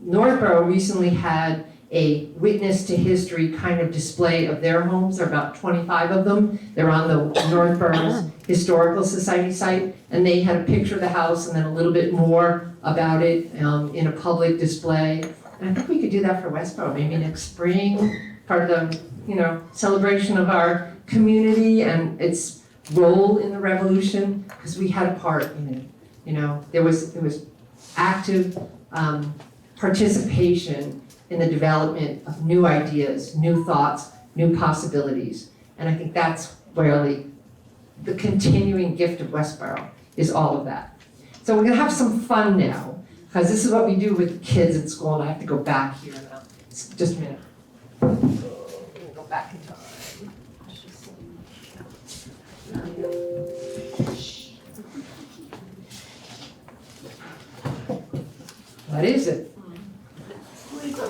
Speaker 4: Northborough recently had a witness to history kind of display of their homes. There are about 25 of them. They're on the Northborough Historical Society site, and they had a picture of the house and then a little bit more about it in a public display. And I think we could do that for Westborough, maybe next spring, part of the celebration of our community and its role in the revolution, because we had a part in it. There was active participation in the development of new ideas, new thoughts, new possibilities. And I think that's really the continuing gift of Westborough is all of that. So we're gonna have some fun now, because this is what we do with kids at school, and I have to go back here now. Just a minute. I'm gonna go back in time. What is it?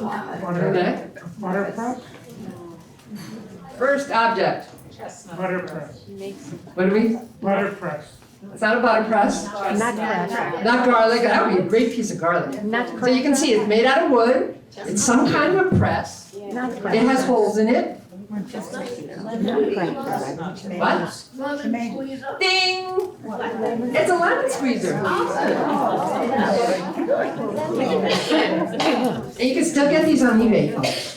Speaker 4: Okay.
Speaker 3: Waterproof?
Speaker 4: First object.
Speaker 5: Waterpress.
Speaker 4: What do we?
Speaker 5: Waterpress.
Speaker 4: It's not a butter press.
Speaker 3: Not pressed.
Speaker 4: Not garlic. That would be a great piece of garlic.
Speaker 3: Not
Speaker 4: So you can see it's made out of wood. It's some kind of a press.
Speaker 3: Not
Speaker 4: It has holes in it. What? Ding! It's a lemon squeezer. And you can still get these on eBay, folks.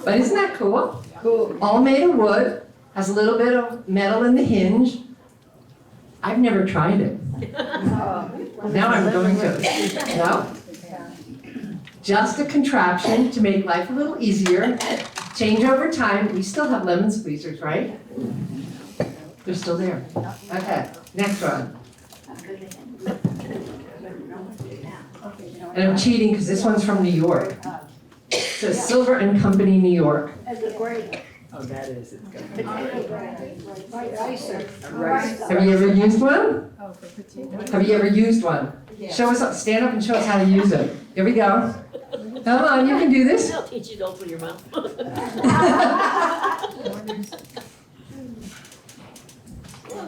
Speaker 4: But isn't that cool? Cool. All made of wood, has a little bit of metal in the hinge. I've never tried it. Now I'm going to. No? Just a contraption to make life a little easier. Change over time. We still have lemon squeezers, right? They're still there. Okay, next one. And I'm cheating because this one's from New York. It says Silver and Company, New York.
Speaker 2: Oh, that is, it's good.
Speaker 4: Have you ever used one? Have you ever used one? Show us, stand up and show us how to use it. Here we go. Come on, you can do this.
Speaker 7: I'll teach you to open your mouth.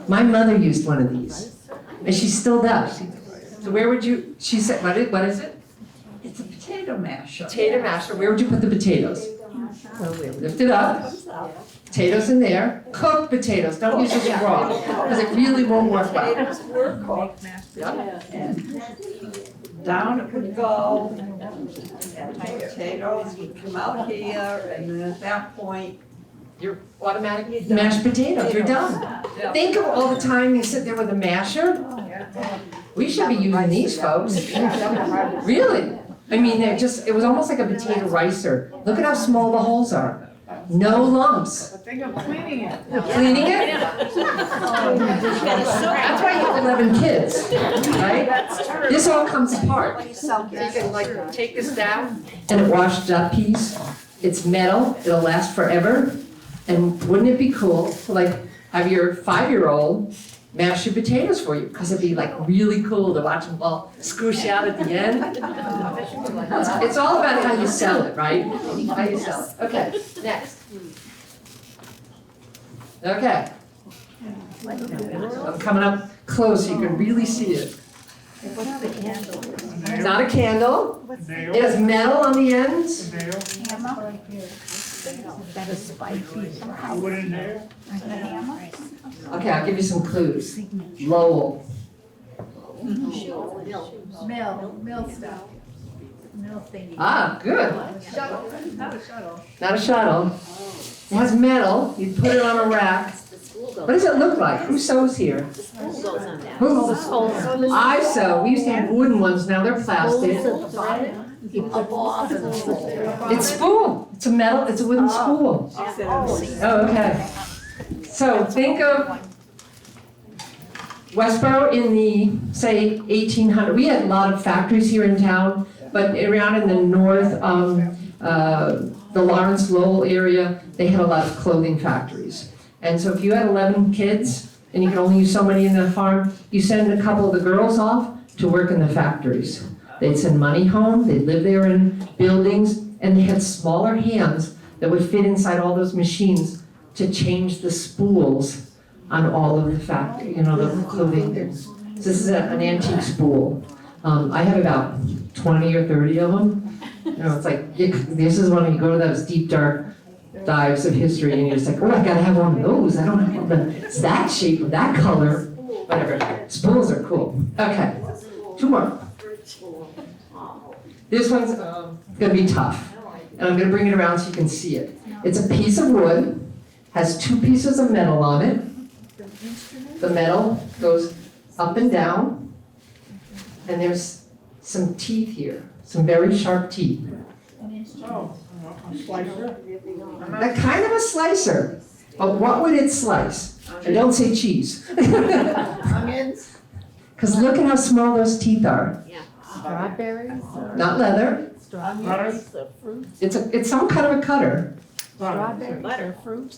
Speaker 4: My mother used one of these, and she still does. So where would you, she said, what is it?
Speaker 6: It's a potato masher.
Speaker 4: Potato masher. Where would you put the potatoes? Lift it up. Potatoes in there. Cooked potatoes. Don't use it raw, because it really won't work well.
Speaker 6: Potatoes were cooked. And down it would go, and the potatoes would come out here, and then at that point,
Speaker 4: You're automatic mashed potatoes. You're done. Think of all the time you sit there with a masher. We should be using these, folks. Really? I mean, they're just, it was almost like a potato ricer. Look at how small the holes are. No lumps.
Speaker 5: Think of cleaning it.
Speaker 4: Cleaning it? That's why you have 11 kids, right? This all comes apart. You can like take this down and it washed up piece. It's metal, it'll last forever. And wouldn't it be cool to like have your 5-year-old mash your potatoes for you? Because it'd be like really cool to watch them all scoosh out at the end. It's all about how you sell it, right? How you sell it. Okay, next. Okay. I'm coming up close so you can really see it. It's not a candle.
Speaker 5: Nail.
Speaker 4: It has metal on the ends.
Speaker 5: Nail. A wooden nail.
Speaker 4: Okay, I'll give you some clues. Lowell.
Speaker 3: Mill stuff. Mill thingy.
Speaker 4: Ah, good.
Speaker 3: Not a shuttle.
Speaker 4: Not a shuttle. It has metal. You put it on a rack.
Speaker 7: The spool
Speaker 4: What
Speaker 7: goes,
Speaker 4: does it look like? Who sews here?
Speaker 7: the spool goes on that.
Speaker 4: Who? I sew. We used to have wooden ones. Now they're plastic. It's spool. It's a metal. It's a wooden spool. Oh, okay. So think of Westborough in the, say, 1800. We had a lot of factories here in town, but around in the north, the Lawrence Lowell area, they had a lot of clothing factories. And so if you had 11 kids and you could only use so many in the farm, you send a couple of the girls off to work in the factories. They'd send money home, they'd live there in buildings, and they had smaller hands that would fit inside all those machines to change the spools on all of the factory, the clothing things. So this is an antique spool. I have about 20 or 30 of them. It's like, this is when you go to those deep, dark dives of history and you're just like, oh, I gotta have one of those. I don't have one that's that shape or that color, whatever. Spools are cool. Okay, 2 more. This one's gonna be tough, and I'm gonna bring it around so you can see it. It's a piece of wood, has 2 pieces of metal on it. The metal goes up and down, and there's some teeth here, some very sharp teeth.
Speaker 5: Oh, a slicer.
Speaker 4: That kind of a slicer, but what would it slice? And don't say cheese.
Speaker 6: onions,
Speaker 4: Because look at how small those teeth are.
Speaker 7: Yeah.
Speaker 3: Strawberries.
Speaker 4: Not leather,
Speaker 3: Strawberries.
Speaker 4: it's some kind of a cutter.
Speaker 3: Strawberries
Speaker 7: Butter.
Speaker 3: or fruit.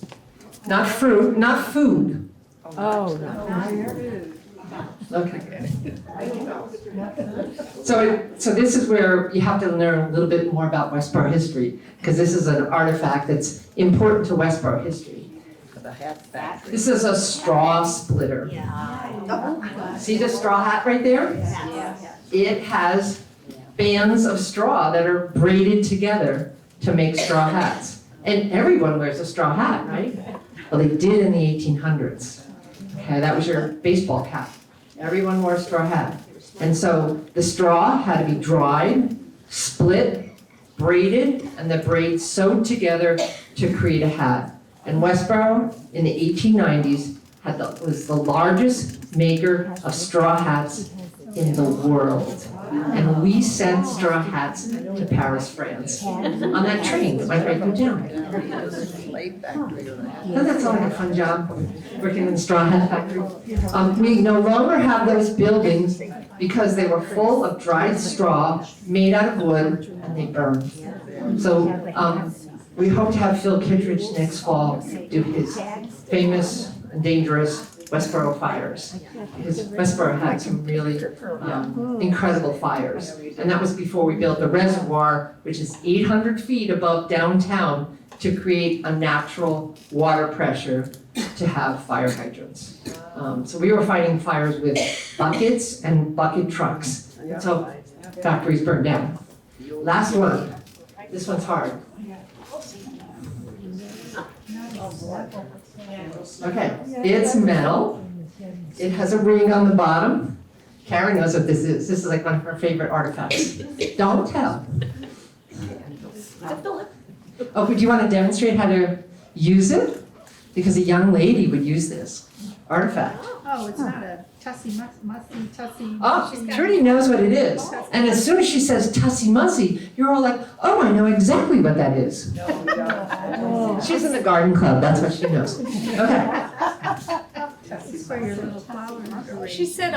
Speaker 4: Not fruit, not food.
Speaker 3: Oh, no.
Speaker 4: Okay. So this is where you have to learn a little bit more about Westborough history, because this is an artifact that's important to Westborough history.
Speaker 2: The hat factory.
Speaker 4: This is a straw splitter.
Speaker 7: Yeah.
Speaker 4: See the straw hat right there?
Speaker 7: Yeah.
Speaker 4: It has bands of straw that are braided together to make straw hats. And everyone wears a straw hat, right? Well, they did in the 1800s. Okay, that was your baseball cap. Everyone wore a straw hat. And so the straw had to be dried, split, braided, and the braids sewed together to create a hat. And Westborough in the 1890s was the largest maker of straw hats in the world. And we sent straw hats to Paris, France, on that train that went right through town. Doesn't that sound like a fun job, working in the straw hat factory? We no longer have those buildings because they were full of dried straw made out of wood and they burned. So we hope to have Phil Kittredge next fall do his famous and dangerous Westborough fires. Because Westborough had some really incredible fires. And that was before we built the reservoir, which is 800 feet above downtown, to create a natural water pressure to have fire hydrants. So we were fighting fires with buckets and bucket trucks. So factories burned down. Last one. This one's hard. Okay, it's metal. It has a ring on the bottom. Karen knows what this is. This is like one of her favorite artifacts. Don't tell. Oh, do you want to demonstrate how to use it? Because a young lady would use this artifact.
Speaker 5: Oh, it's not a tussy, mussy, tussy.
Speaker 4: Oh, Trudy knows what it is. And as soon as she says tussy mussy, you're all like, oh, I know exactly what that is. She's in the garden club, that's what she knows. Okay.
Speaker 5: It's for your little flowers.
Speaker 1: She said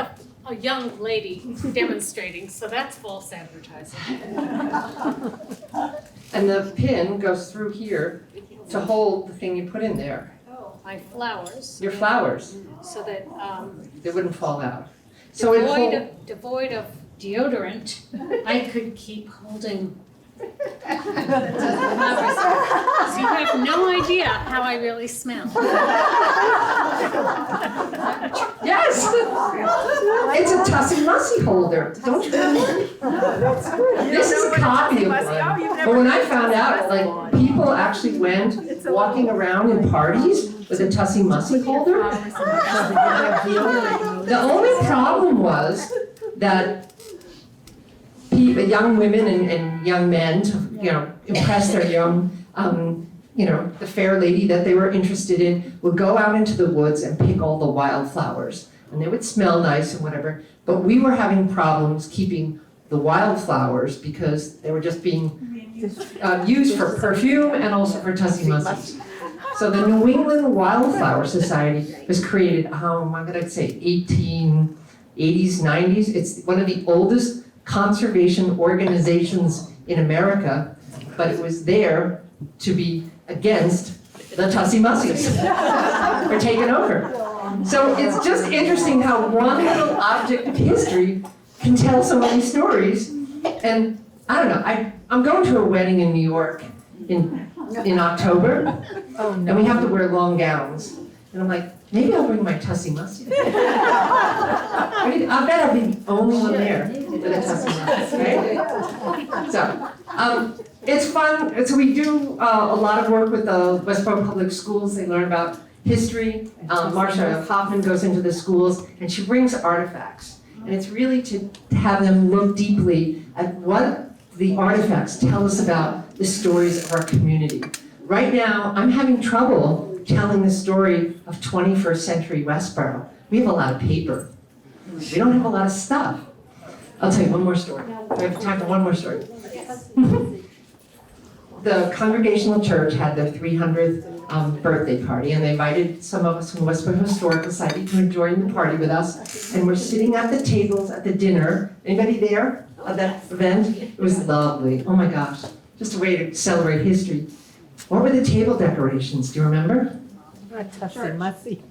Speaker 1: a young lady demonstrating, so that's false advertising.
Speaker 4: And the pin goes through here to hold the thing you put in there,
Speaker 1: My flowers,
Speaker 4: your flowers.
Speaker 1: so that
Speaker 4: They wouldn't fall out. So it
Speaker 1: devoid of deodorant, I could keep holding. So you have no idea how I really smell.
Speaker 4: Yes! It's a tussy mussy holder, don't you know? This is a copy of one. But when I found out, like, people actually went walking around in parties with a tussy mussy holder. The only problem was that young women and young men to, impress their young, the fair lady that they were interested in, would go out into the woods and pick all the wildflowers. And they would smell nice and whatever, but we were having problems keeping the wildflowers because they were just being used for perfume and also for tussy mussies. So the New England Wildflower Society was created, I'm gonna say 1880s, 90s. It's one of the oldest conservation organizations in America, but it was there to be against the tussy mussies for taking over. So it's just interesting how one little object of history can tell so many stories. And I don't know, I'm going to a wedding in New York in October, and we have to wear long gowns. And I'm like, maybe I'll bring my tussy mussy. I bet I'll be the only one there with a tussy mussy, right? So, it's fun. So we do a lot of work with the Westborough Public Schools. They learn about history. Marcia Hoffman goes into the schools and she brings artifacts. And it's really to have them look deeply at what the artifacts tell us about the stories of our community. Right now, I'm having trouble telling the story of 21st century Westborough. We have a lot of paper. We don't have a lot of stuff. I'll tell you one more story. We have time for one more story. The Congregational Church had their 300th birthday party, and they invited some of us from the Westborough Historical Society to join the party with us. And we're sitting at the tables at the dinner. Anybody there at that event? It was lovely. Oh my gosh, just a way to celebrate history. What were the table decorations? Do you remember?
Speaker 3: Tussy mussy.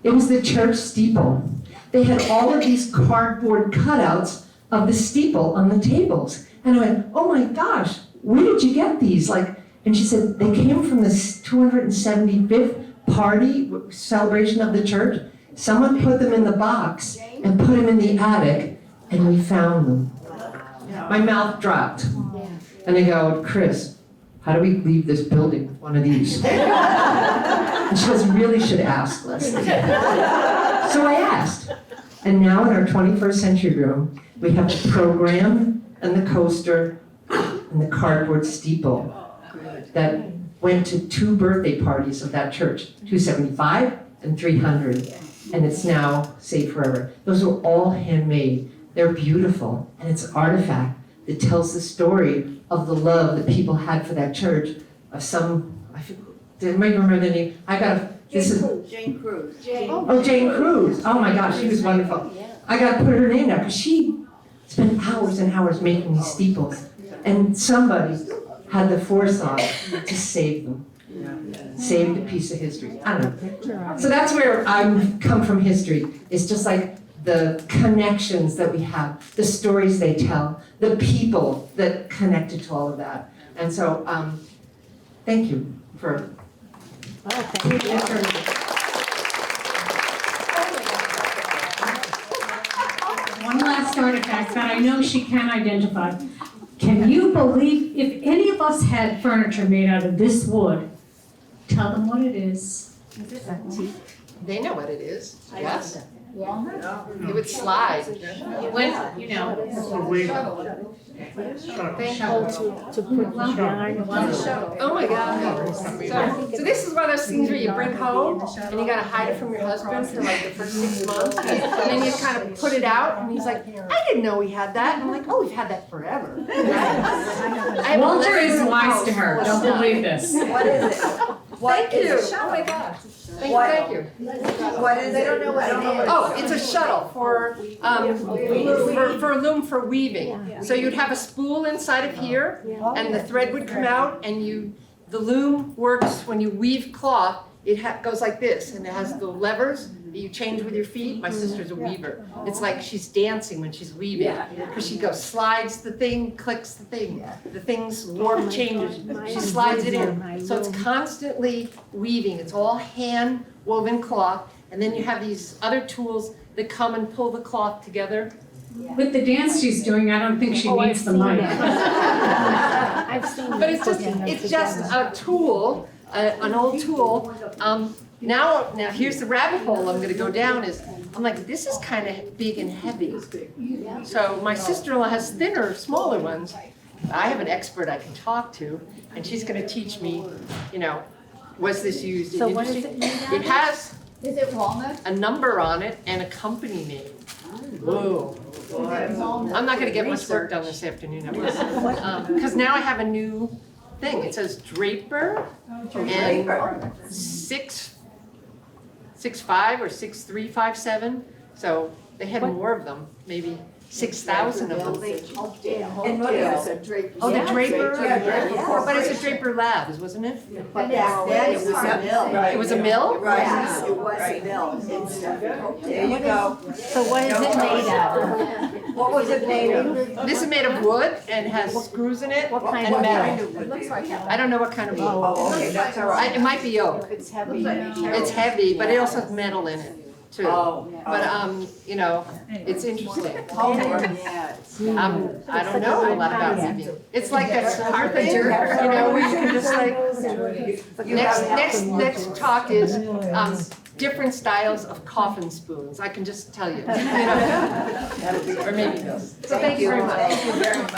Speaker 4: It was the church steeple. They had all of these cardboard cutouts of the steeple on the tables. And I went, oh my gosh, where did you get these? And she said, they came from the 275th party celebration of the church. Someone put them in the box and put them in the attic, and we found them. My mouth dropped. And I go, Chris, how do we leave this building with one of these? And she goes, really should ask, Leslie. So I asked. And now in our 21st century room, we have the program and the coaster and the cardboard steeple that went to 2 birthday parties of that church, 275 and 300. And it's now saved forever. Those were all handmade. They're beautiful, and it's an artifact that tells the story of the love that people had for that church. Does anybody remember the name?
Speaker 6: Jane Cruz.
Speaker 4: Oh, Jane Cruz. Oh my gosh, she was wonderful. I got to put her name down because she spent hours and hours making these steeples. And somebody had the foresight to save them. Saved a piece of history. I don't know. So that's where I've come from history. It's just like the connections that we have, the stories they tell, the people that connected to all of that. And so, thank you for.
Speaker 3: Oh, thank you.
Speaker 1: One last artifact that I know she can identify. Can you believe if any of us had furniture made out of this wood? Tell them what it is.
Speaker 4: They know what it is. Yes.
Speaker 5: Walnut?
Speaker 4: It would slide. When, you know.
Speaker 3: To put yarn.
Speaker 8: Oh my God. So this is one of those things where you bring home and you gotta hide it from your husband for like the first 6 months. And then you kind of put it out and he's like, I didn't know we had that. And I'm like, oh, we've had that forever.
Speaker 1: Walter is wise to her. Don't believe this.
Speaker 6: What is it?
Speaker 8: Thank you. Oh my God. Thank you.
Speaker 6: What is it? They don't know what it is.
Speaker 8: Oh, it's a shuttle for loom for weaving. So you'd have a spool inside of here, and the thread would come out, and the loom works when you weave cloth. It goes like this, and it has the levers that you change with your feet. My sister's a weaver. It's like she's dancing when she's weaving, because she goes slides the thing, clicks the thing, the thing's warp changes. She slides it in, so it's constantly weaving. It's all hand woven cloth, and then you have these other tools that come and pull the cloth together.
Speaker 1: With the dance she's doing, I don't think she needs the mic.
Speaker 3: I've seen
Speaker 8: But it's just a tool, an old tool. Now here's the rabbit hole I'm gonna go down is, I'm like, this is kind of big and heavy. So my sister-in-law has thinner, smaller ones. I have an expert I can talk to, and she's gonna teach me, was this used in
Speaker 3: So what
Speaker 8: industry?
Speaker 3: is it made out of?
Speaker 8: It has
Speaker 5: Is it walnut?
Speaker 8: a number on it and a company name. Whoa. I'm not gonna get much work done this afternoon, because now I have a new thing. It says Draper and 6.5 or 6.357. So they had more of them, maybe 6,000 of them.
Speaker 6: And what is it?
Speaker 8: Oh, the Draper, but it's a Draper Labs, wasn't it?
Speaker 6: But back then it was a mill.
Speaker 8: It was a mill?
Speaker 6: Right, it was a mill. There you go.
Speaker 3: So what is it made out of?
Speaker 6: What was it made of?
Speaker 8: This is made of wood and has screws in it
Speaker 3: What kind
Speaker 8: and
Speaker 3: of
Speaker 8: metal.
Speaker 5: It looks like it.
Speaker 8: I don't know what kind of wood.
Speaker 6: Oh, okay, that's all right.
Speaker 8: It might be oak.
Speaker 3: It's heavy.
Speaker 8: It's heavy, but it also has metal in it too.
Speaker 6: Oh,
Speaker 8: But it's interesting.
Speaker 6: yeah.
Speaker 8: I don't know a lot about weaving. It's like a carpenter, where you can just like. Next talk is different styles of coffin spoons. I can just tell you. Or maybe. So thank you very much.
Speaker 6: Thank you very much.